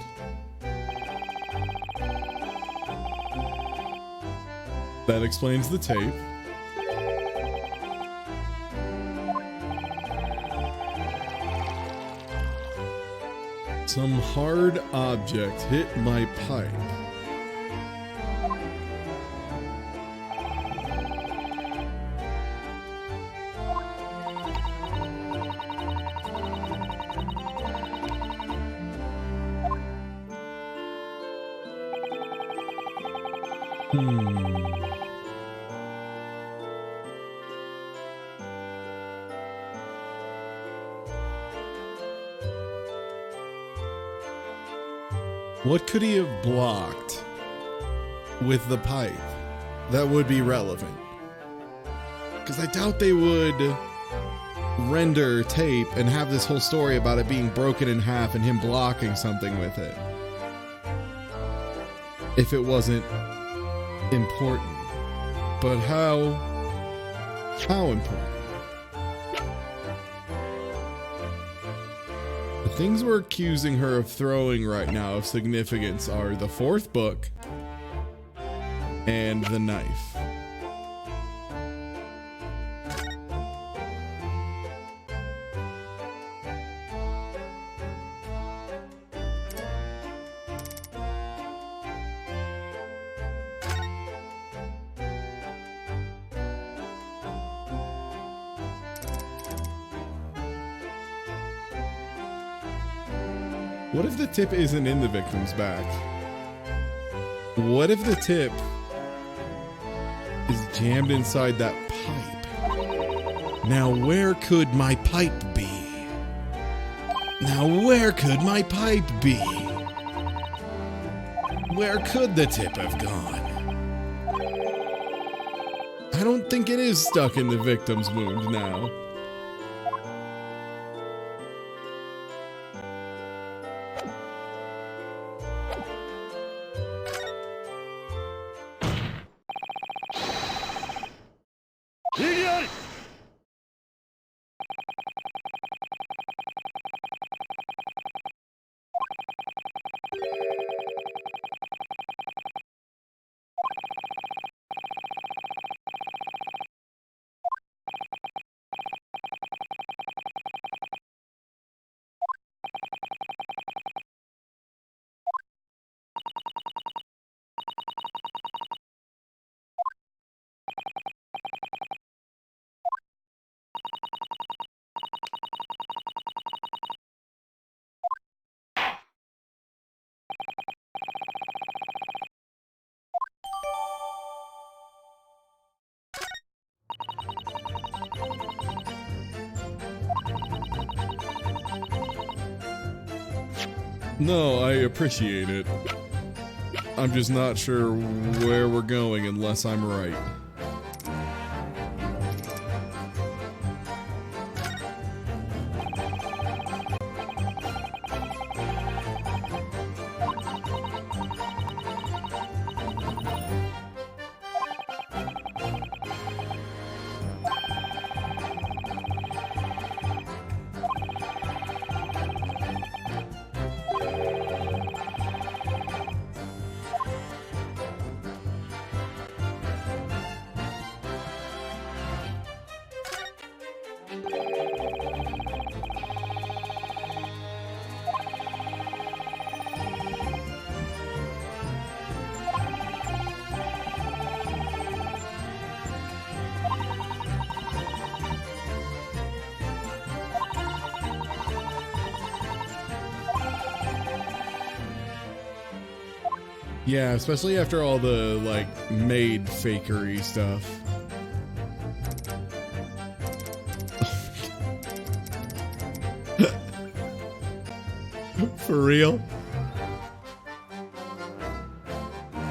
That explains the tape. Some hard object hit my pipe. What could he have blocked with the pipe that would be relevant? Because I doubt they would render tape and have this whole story about it being broken in half and him blocking something with it if it wasn't important. But how important? things we're accusing her of throwing right now of significance are the 4th book and the knife. What if the tip isn't in the victim's back? What if the tip is jammed inside that pipe? Now where could my pipe be? Now where could my pipe be? Where could the tip have gone? I don't think it is stuck in the victim's wound now. No, I appreciate it. I'm just not sure where we're going unless I'm right. Yeah, especially after all the, like, maid fakery stuff. For real?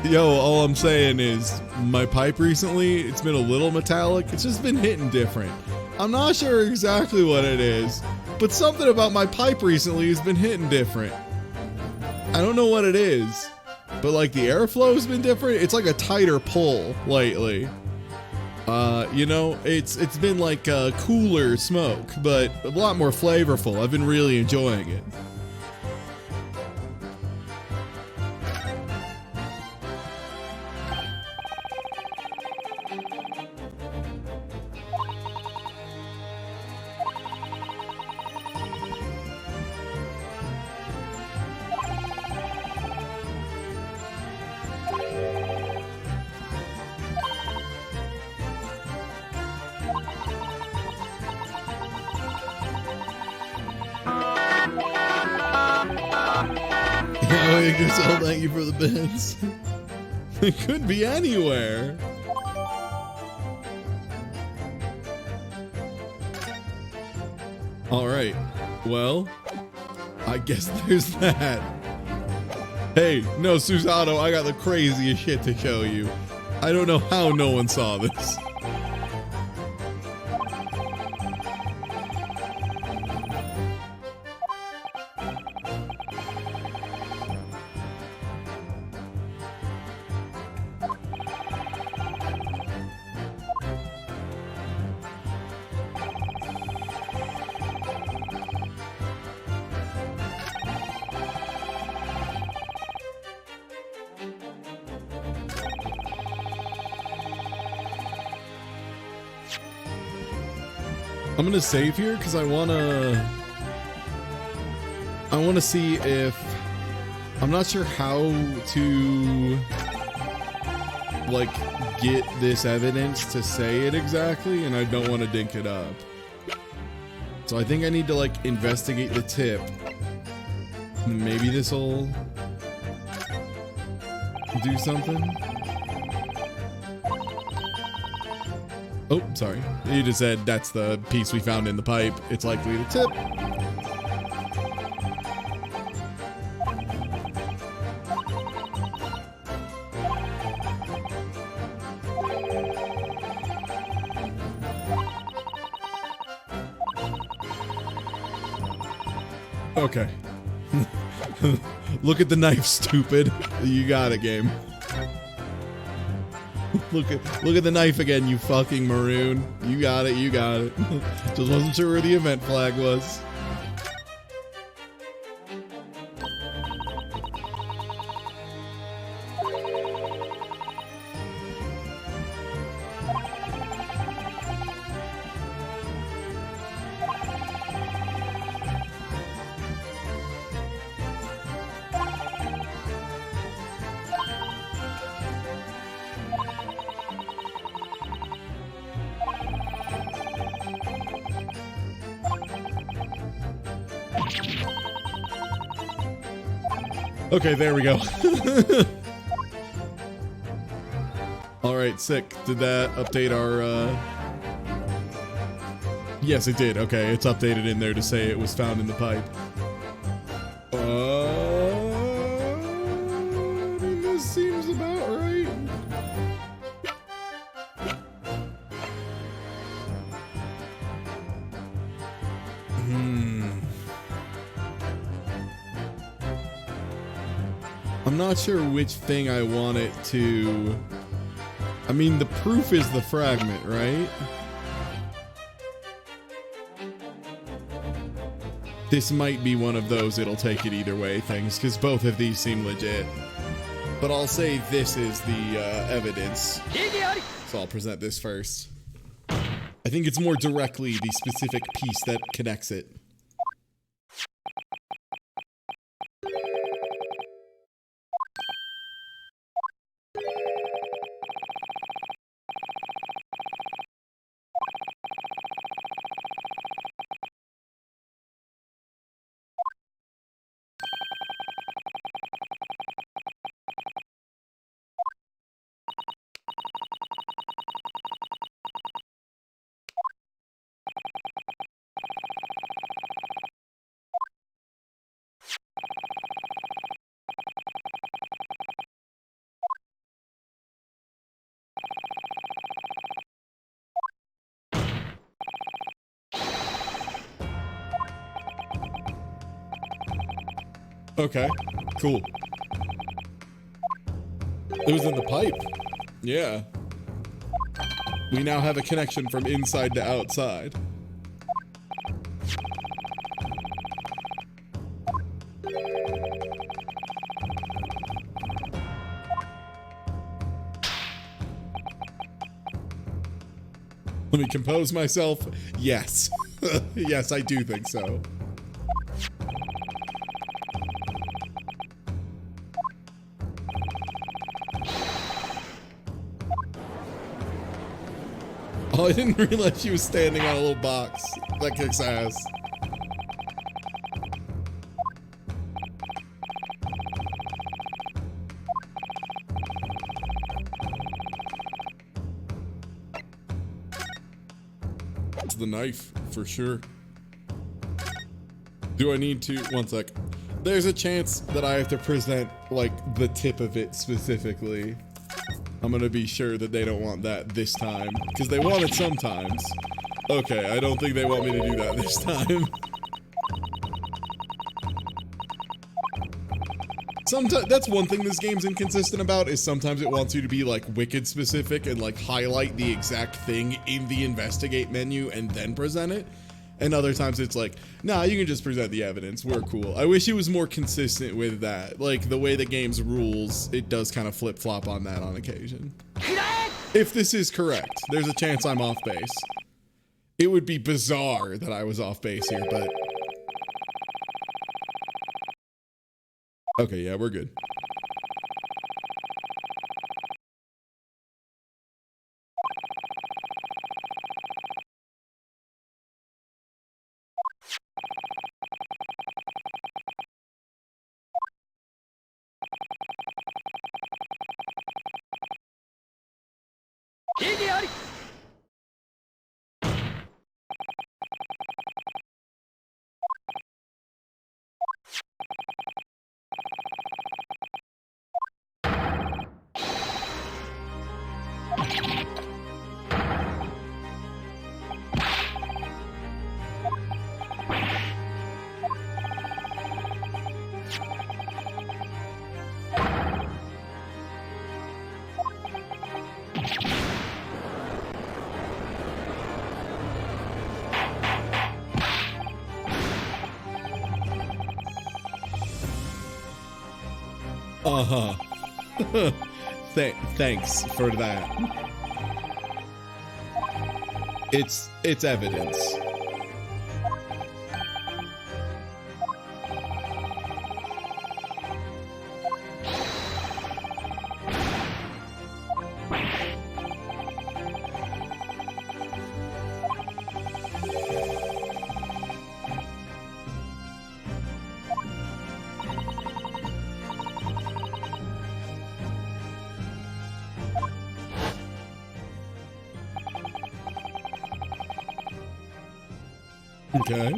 Yo, all I'm saying is, my pipe recently, it's been a little metallic. It's just been hitting different. I'm not sure exactly what it is, but something about my pipe recently has been hitting different. I don't know what it is. But like the airflow has been different. It's like a tighter pull lately. You know, it's been like a cooler smoke, but a lot more flavorful. I've been really enjoying it. Oh, thank you for the bits. It could be anywhere. All right. Well, I guess there's that. Hey, no, Susato, I got the craziest shit to show you. I don't know how no one saw this. I'm gonna save here because I wanna see if, I'm not sure how to like get this evidence to say it exactly, and I don't want to dink it up. So I think I need to like investigate the tip. Maybe this will do something. Oh, sorry. You just said that's the piece we found in the pipe. It's likely to tip. Okay. Look at the knife, stupid. You got it, game. Look at the knife again, you fucking maroon. You got it, you got it. Just wasn't sure where the event flag was. Okay, there we go. All right, sick. Did that update our, Yes, it did. Okay, it's updated in there to say it was found in the pipe. This seems about right. I'm not sure which thing I want it to... I mean, the proof is the fragment, right? This might be one of those it'll take it either way things, because both of these seem legit. But I'll say this is the evidence. So I'll present this first. I think it's more directly the specific piece that connects it. Okay, cool. It was in the pipe. Yeah. We now have a connection from inside to outside. Let me compose myself. Yes. Yes, I do think so. Oh, I didn't realize she was standing on a little box. That kicks ass. It's the knife, for sure. Do I need to? One sec. There's a chance that I have to present, like, the tip of it specifically. I'm gonna be sure that they don't want that this time, because they want it sometimes. Okay, I don't think they want me to do that this time. Sometimes, that's one thing this game's inconsistent about, is sometimes it wants you to be like wicked specific and like highlight the exact thing in the investigate menu and then present it. And other times it's like, nah, you can just present the evidence, we're cool. I wish it was more consistent with that. Like, the way the game's rules, it does kind of flip-flop on that on occasion. If this is correct, there's a chance I'm off base. It would be bizarre that I was off base here, but... Okay, yeah, we're good. Uh-huh. Thanks for that. It's evidence. Okay.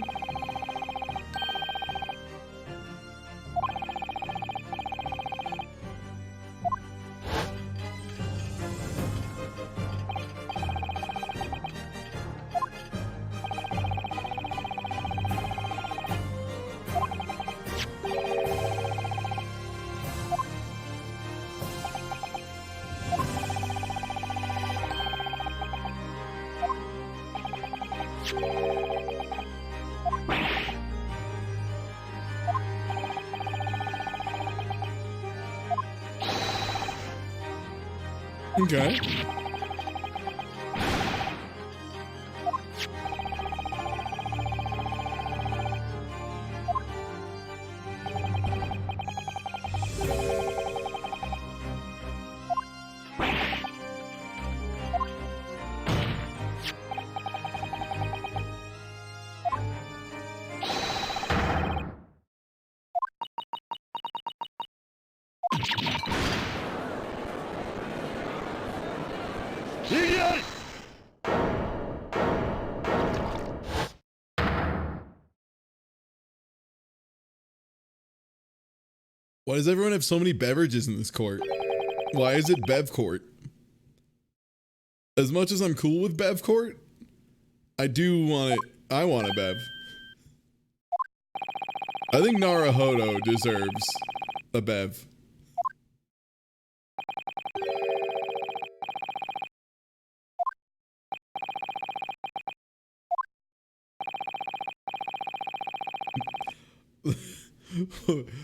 Okay. Why does everyone have so many beverages in this court? Why is it Bev Court? As much as I'm cool with Bev Court, I do want it. I want a Bev. I think Naruhodo deserves a Bev.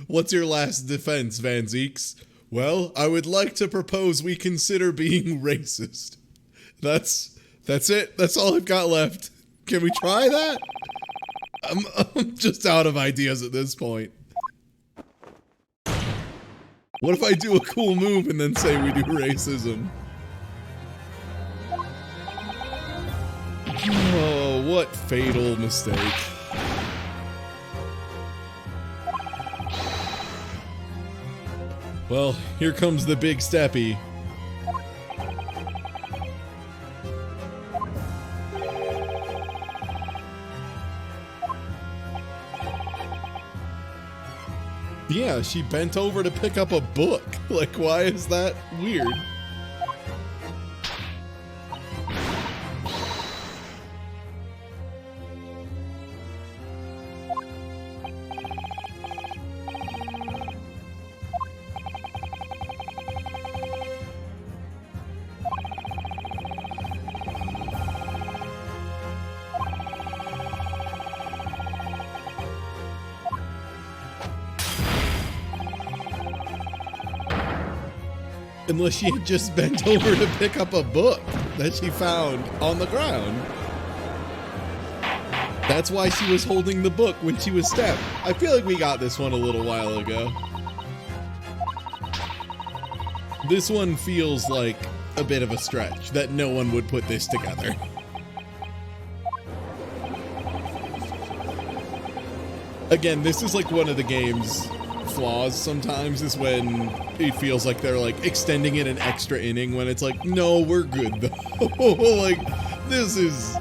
What's your last defense, Van Zeeks? Well, I would like to propose we consider being racist. That's it. That's all I've got left. Can we try that? I'm just out of ideas at this point. What if I do a cool move and then say we do racism? Oh, what fatal mistake. Well, here comes the big steppy. Yeah, she bent over to pick up a book. Like, why is that weird? Unless she had just bent over to pick up a book that she found on the ground. That's why she was holding the book when she was stabbed. I feel like we got this one a little while ago. This one feels like a bit of a stretch, that no one would put this together. Again, this is like one of the game's flaws sometimes, is when it feels like they're like extending it an extra inning when it's like, no, we're good though. Like, this is,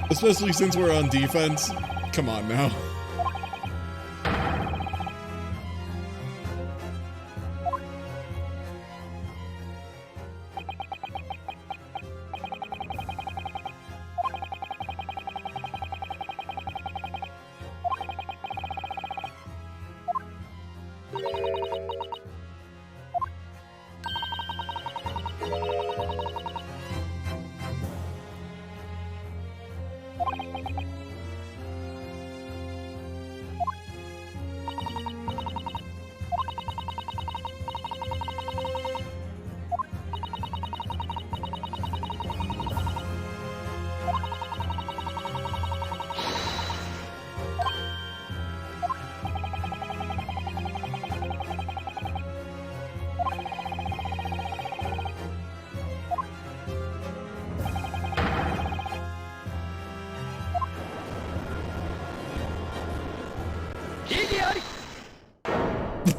especially since we're on defense, come on now.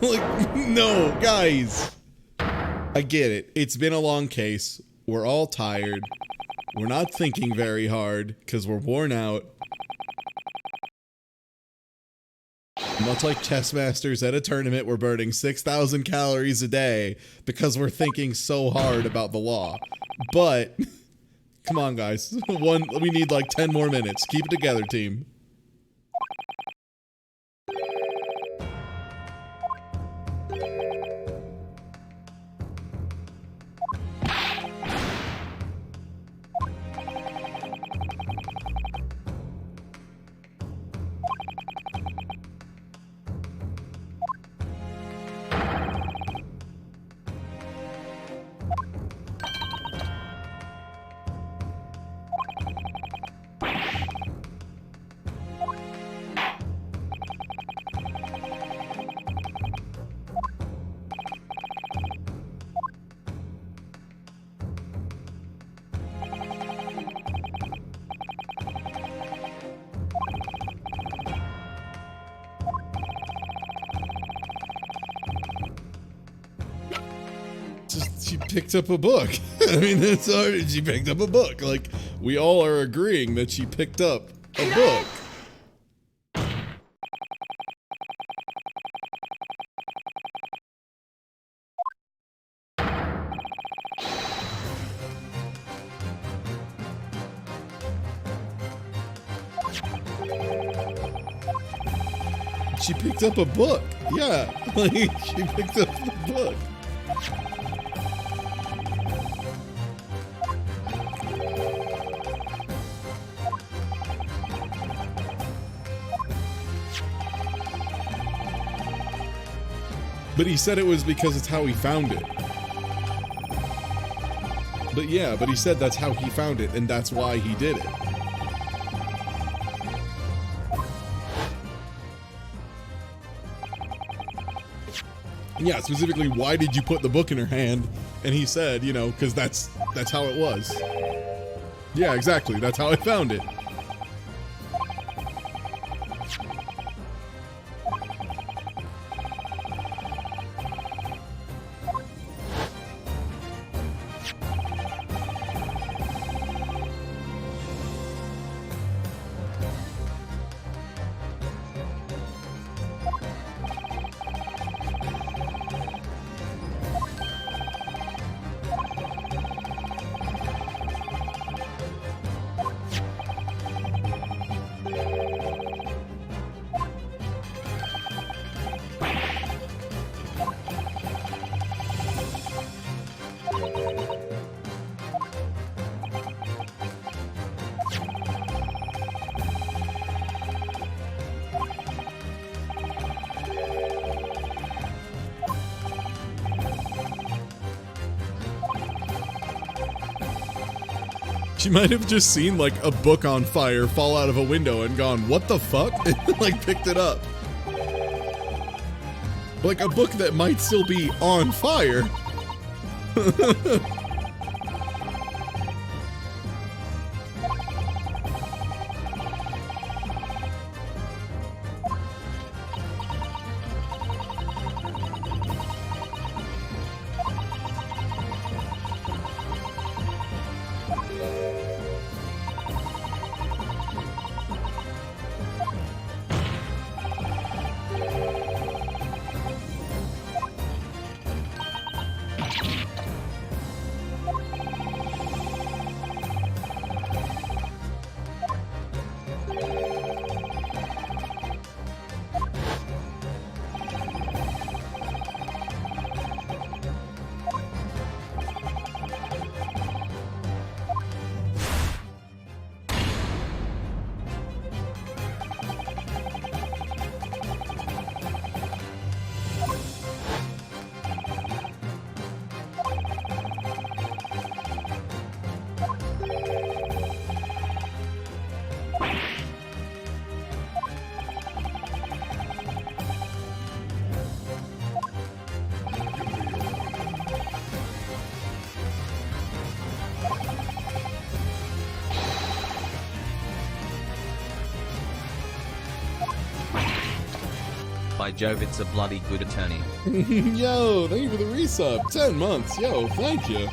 Like, no, guys. I get it. It's been a long case. We're all tired. We're not thinking very hard because we're worn out. Much like chess masters at a tournament, we're burning 6,000 calories a day because we're thinking so hard about the law. But, come on, guys. We need like 10 more minutes. Keep it together, team. She picked up a book. I mean, that's hard. She picked up a book. Like, we all are agreeing that she picked up a book. She picked up a book. Yeah, like, she picked up the book. But he said it was because it's how he found it. But yeah, but he said that's how he found it, and that's why he did it. Yeah, specifically, why did you put the book in her hand? And he said, you know, because that's how it was. Yeah, exactly. That's how I found it. She might have just seen like a book on fire fall out of a window and gone, what the fuck? And like picked it up. Like a book that might still be on fire.
By Jove, it's a bloody good attorney.
Yo, thank you for the resub. 10 months. Yo, thank you.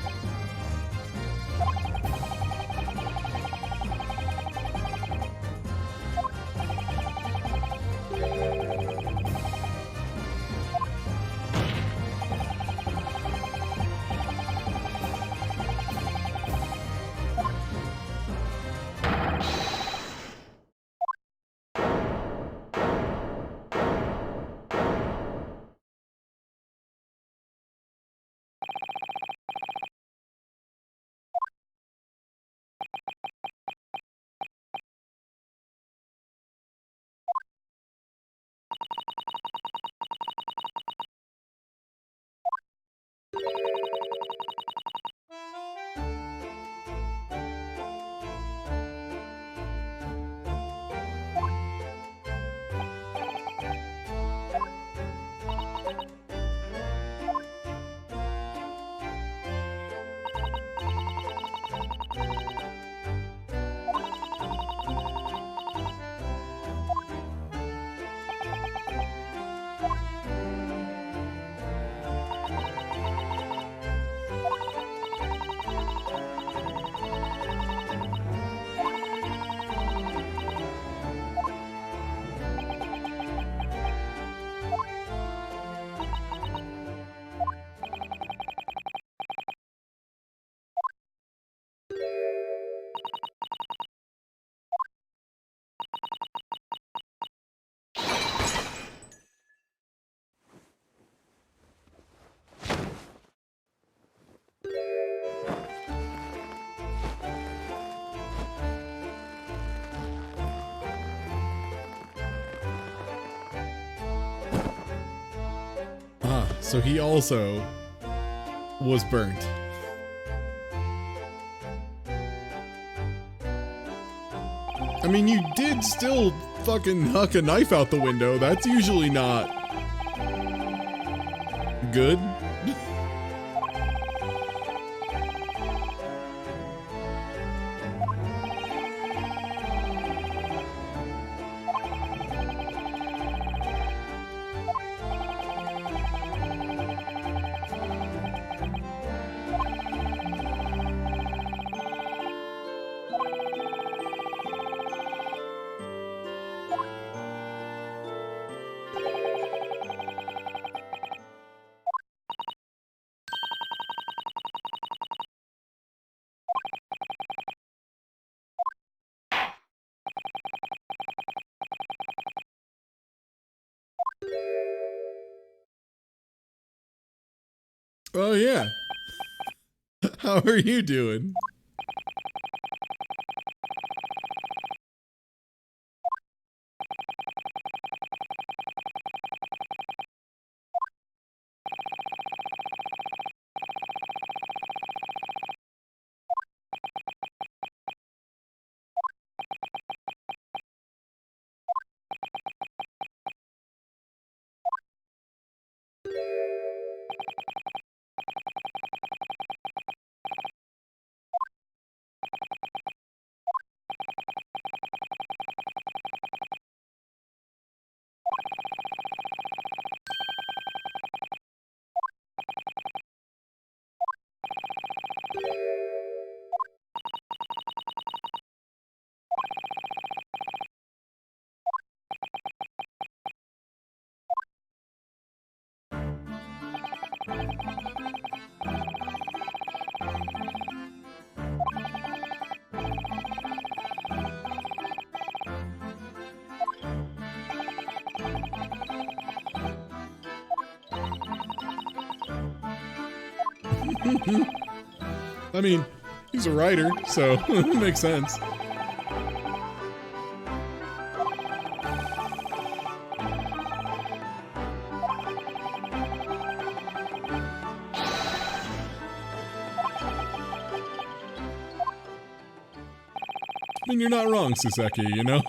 So he also was burnt. I mean, you did still fucking huck a knife out the window. That's usually not good. Oh yeah. How are you doing? I mean, he's a writer, so it makes sense. I mean, you're not wrong, Suseki, you know?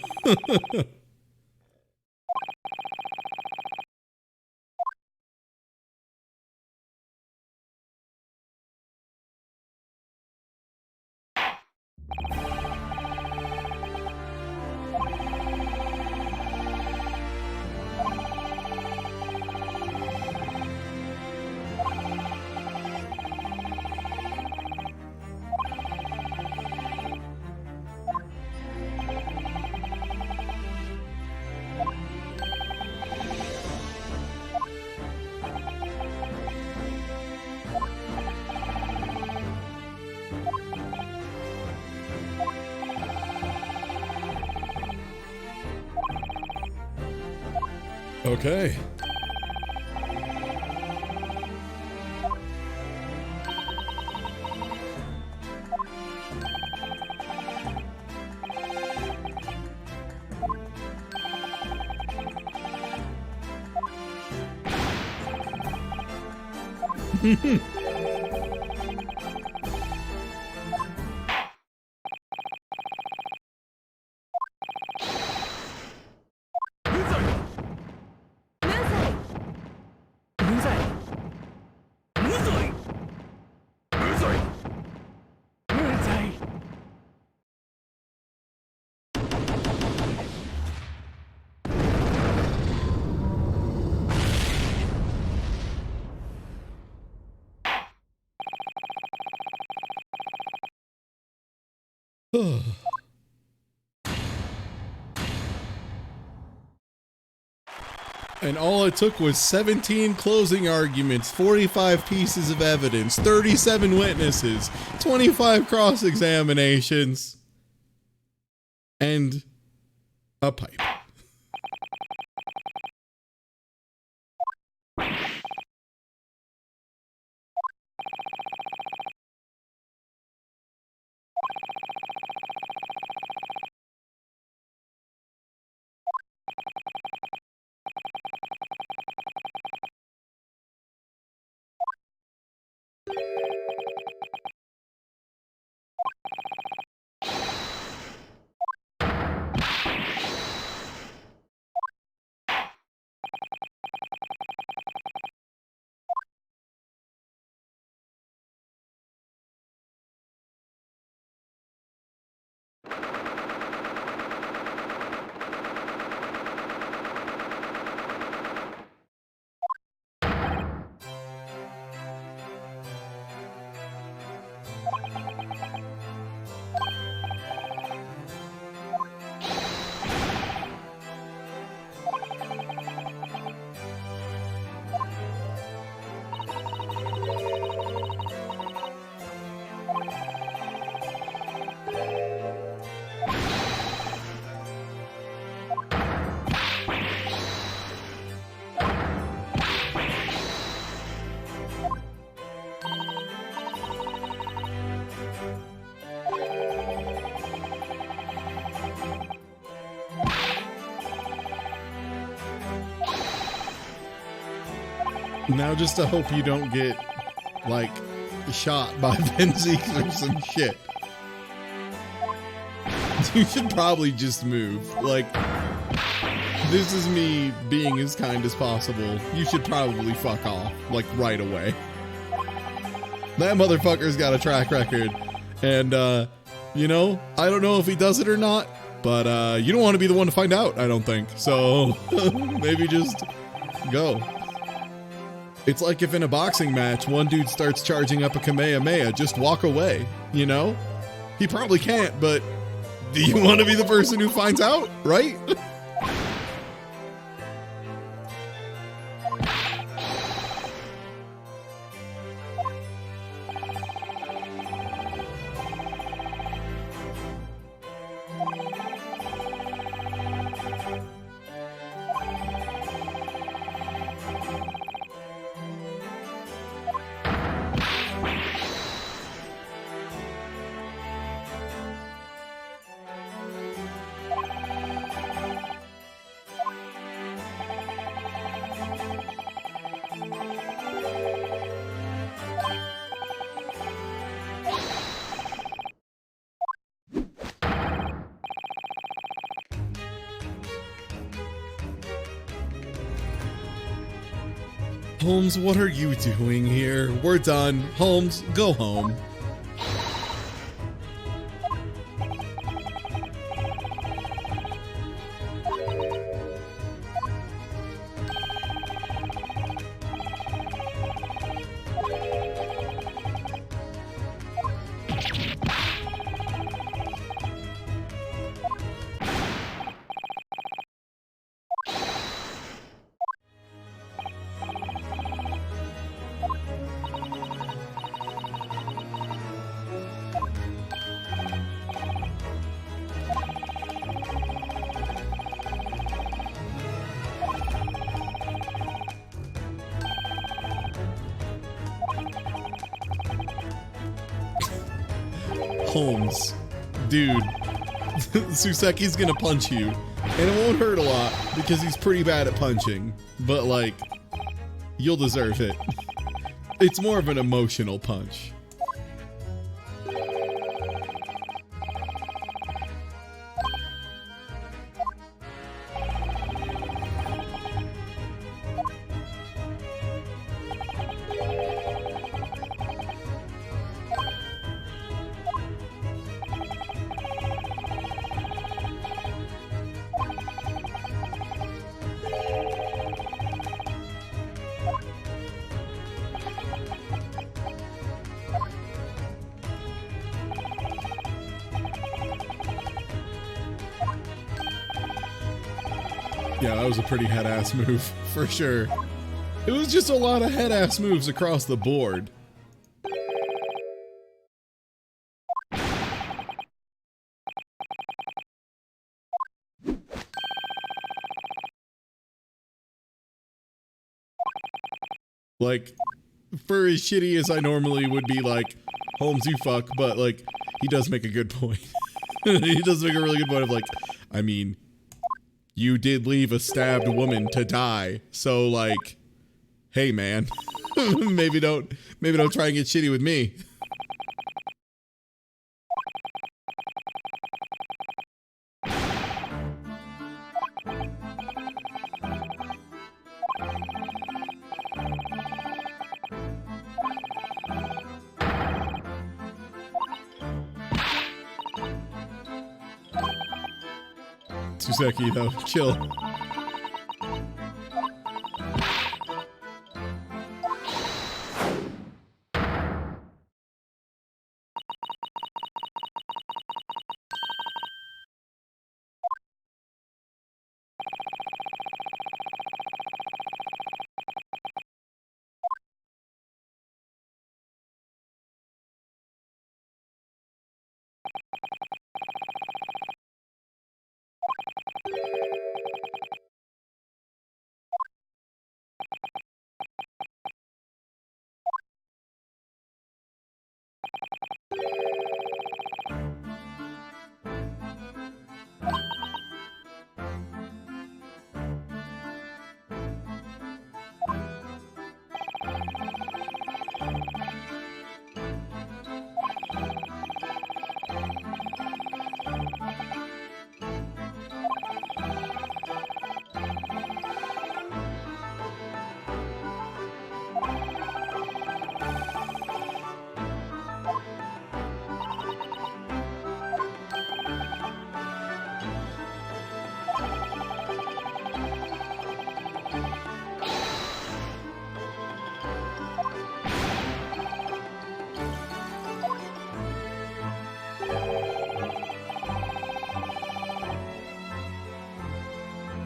Okay. And all it took was 17 closing arguments, 45 pieces of evidence, 37 witnesses, 25 cross-examinations, and a pipe. Now just to hope you don't get, like, shot by Benzies or some shit. You should probably just move. Like, this is me being as kind as possible. You should probably fuck off, like, right away. That motherfucker's got a track record. And, you know, I don't know if he does it or not, but, you don't want to be the one to find out, I don't think. So, maybe just go. It's like if in a boxing match, one dude starts charging up a Kamehameha, just walk away, you know? He probably can't, but do you want to be the person who finds out, right? Holmes, what are you doing here? We're done. Holmes, go home. Holmes, dude, Suseki's gonna punch you, and it won't hurt a lot because he's pretty bad at punching, but like, you'll deserve it. It's more of an emotional punch. Yeah, that was a pretty head-ass move, for sure. It was just a lot of head-ass moves across the board. Like, for as shitty as I normally would be like, Holmes, you fuck, but like, he does make a good point. He does make a really good point of like, I mean, you did leave a stabbed woman to die, so like, hey man, maybe don't try and get shitty with me. Suseki, though, chill.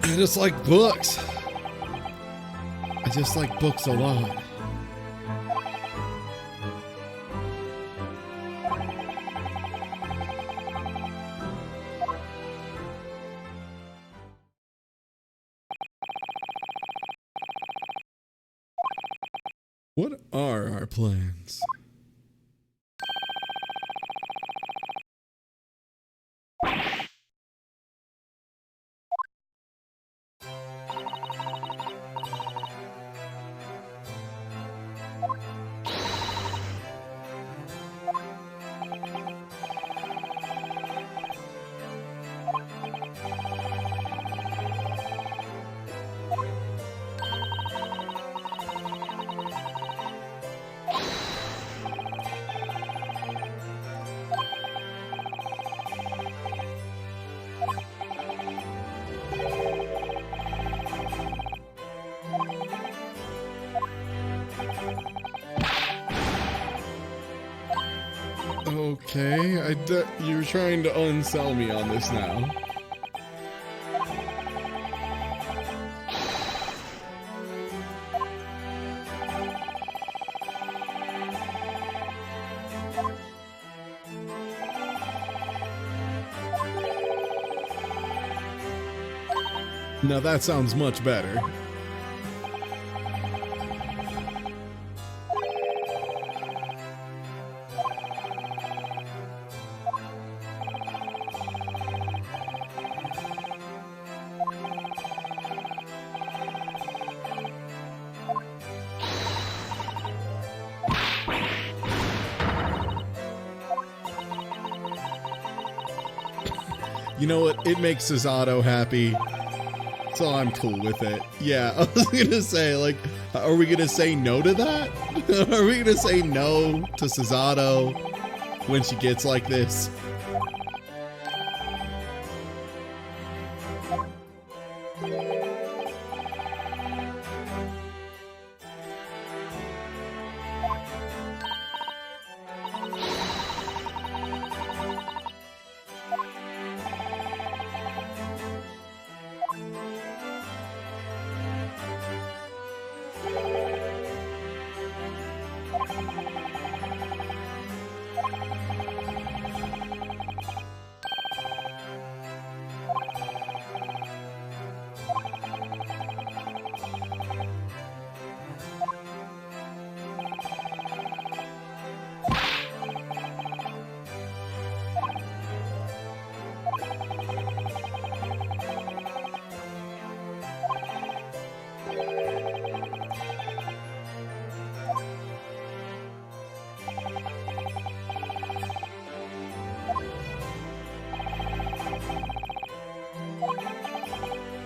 I just like books. I just like books a lot. What are our plans? You're trying to unsell me on this now. Now that sounds much better. You know what? It makes Cesado happy. So I'm cool with it. Yeah, I was gonna say, like, are we gonna say no to that? Are we gonna say no to Cesado when she gets like this?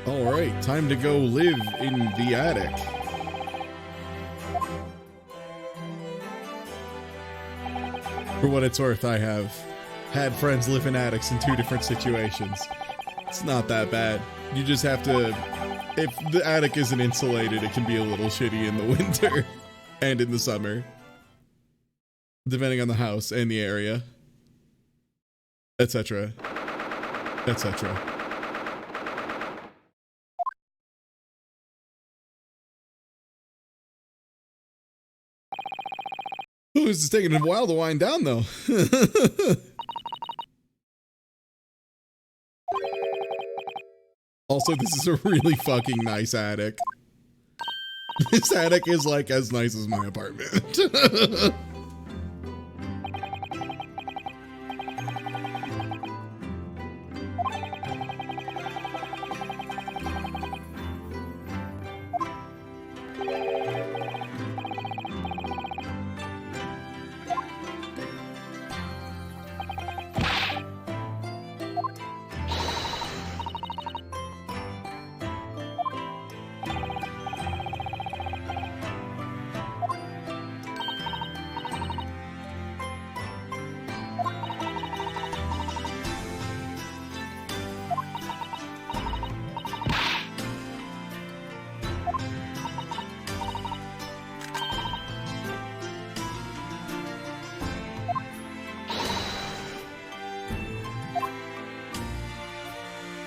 Alright, time to go live in the attic. For what it's worth, I have had friends live in attics in 2 different situations. It's not that bad. You just have to... If the attic isn't insulated, it can be a little shitty in the winter and in the summer. Depending on the house and the area. Etc. Etc. Ooh, this is taking a while to wind down, though. Also, this is a really fucking nice attic. This attic is like as nice as my apartment.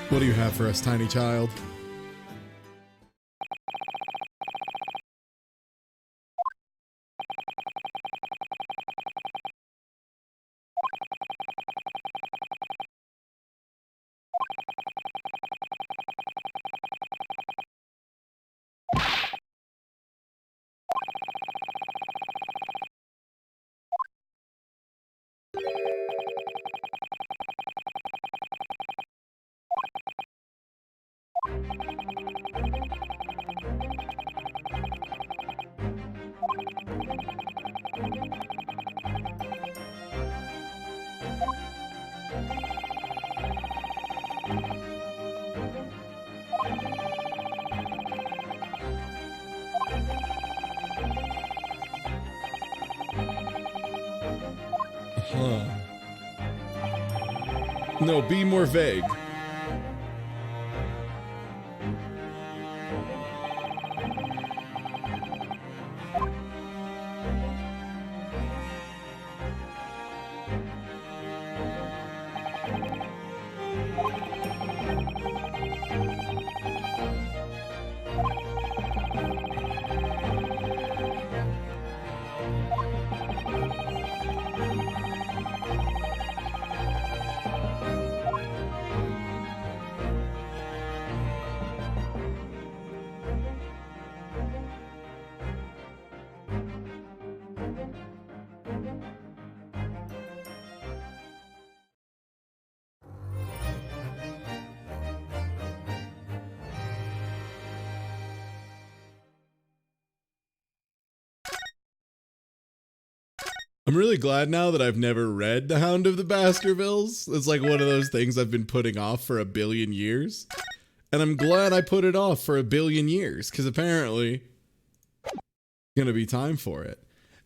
What do you have for us, tiny child? Huh. No, be more vague. I'm really glad now that I've never read The Hound of the Baskervilles. It's like one of those things I've been putting off for a billion years. And I'm glad I put it off for a billion years, because apparently it's going to be time for it.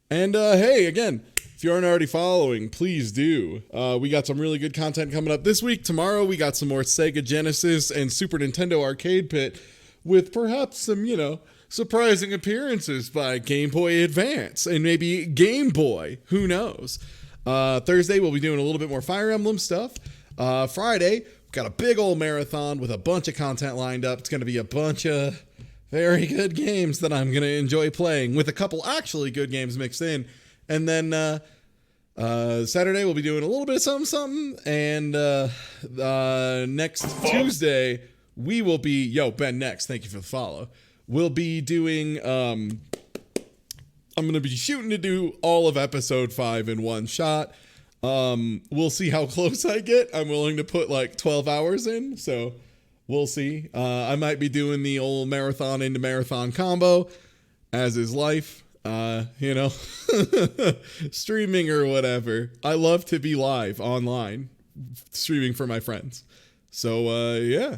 And hey, again, if you aren't already following, please do. We got some really good content coming up this week. Tomorrow we got some more Sega Genesis and Super Nintendo Arcade Pit with perhaps some, you know, surprising appearances by Game Boy Advance and maybe Game Boy. Who knows? Thursday, we'll be doing a little bit more Fire Emblem stuff. Friday, we've got a big old marathon with a bunch of content lined up. It's going to be a bunch of very good games that I'm going to enjoy playing with a couple actually good games mixed in. And then Saturday, we'll be doing a little bit of something. And next Tuesday, we will be... Yo, Ben Next, thank you for the follow. We'll be doing, I'm going to be shooting to do all of episode 5 in one shot. We'll see how close I get. I'm willing to put like 12 hours in, so we'll see. I might be doing the old marathon into marathon combo, as is life, you know, streaming or whatever. I love to be live online, streaming for my friends. So, yeah.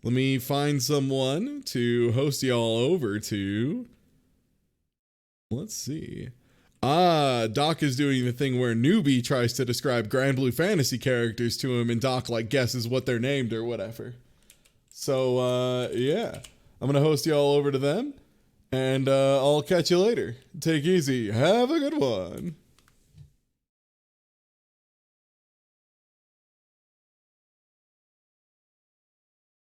Let me find someone to host y'all over to. Let's see. Doc is doing the thing where Newbie tries to describe Grand Blue Fantasy characters to him and Doc like guesses what they're named or whatever. So, yeah. I'm going to host y'all over to them and I'll catch you later. Take it easy. Have a good one.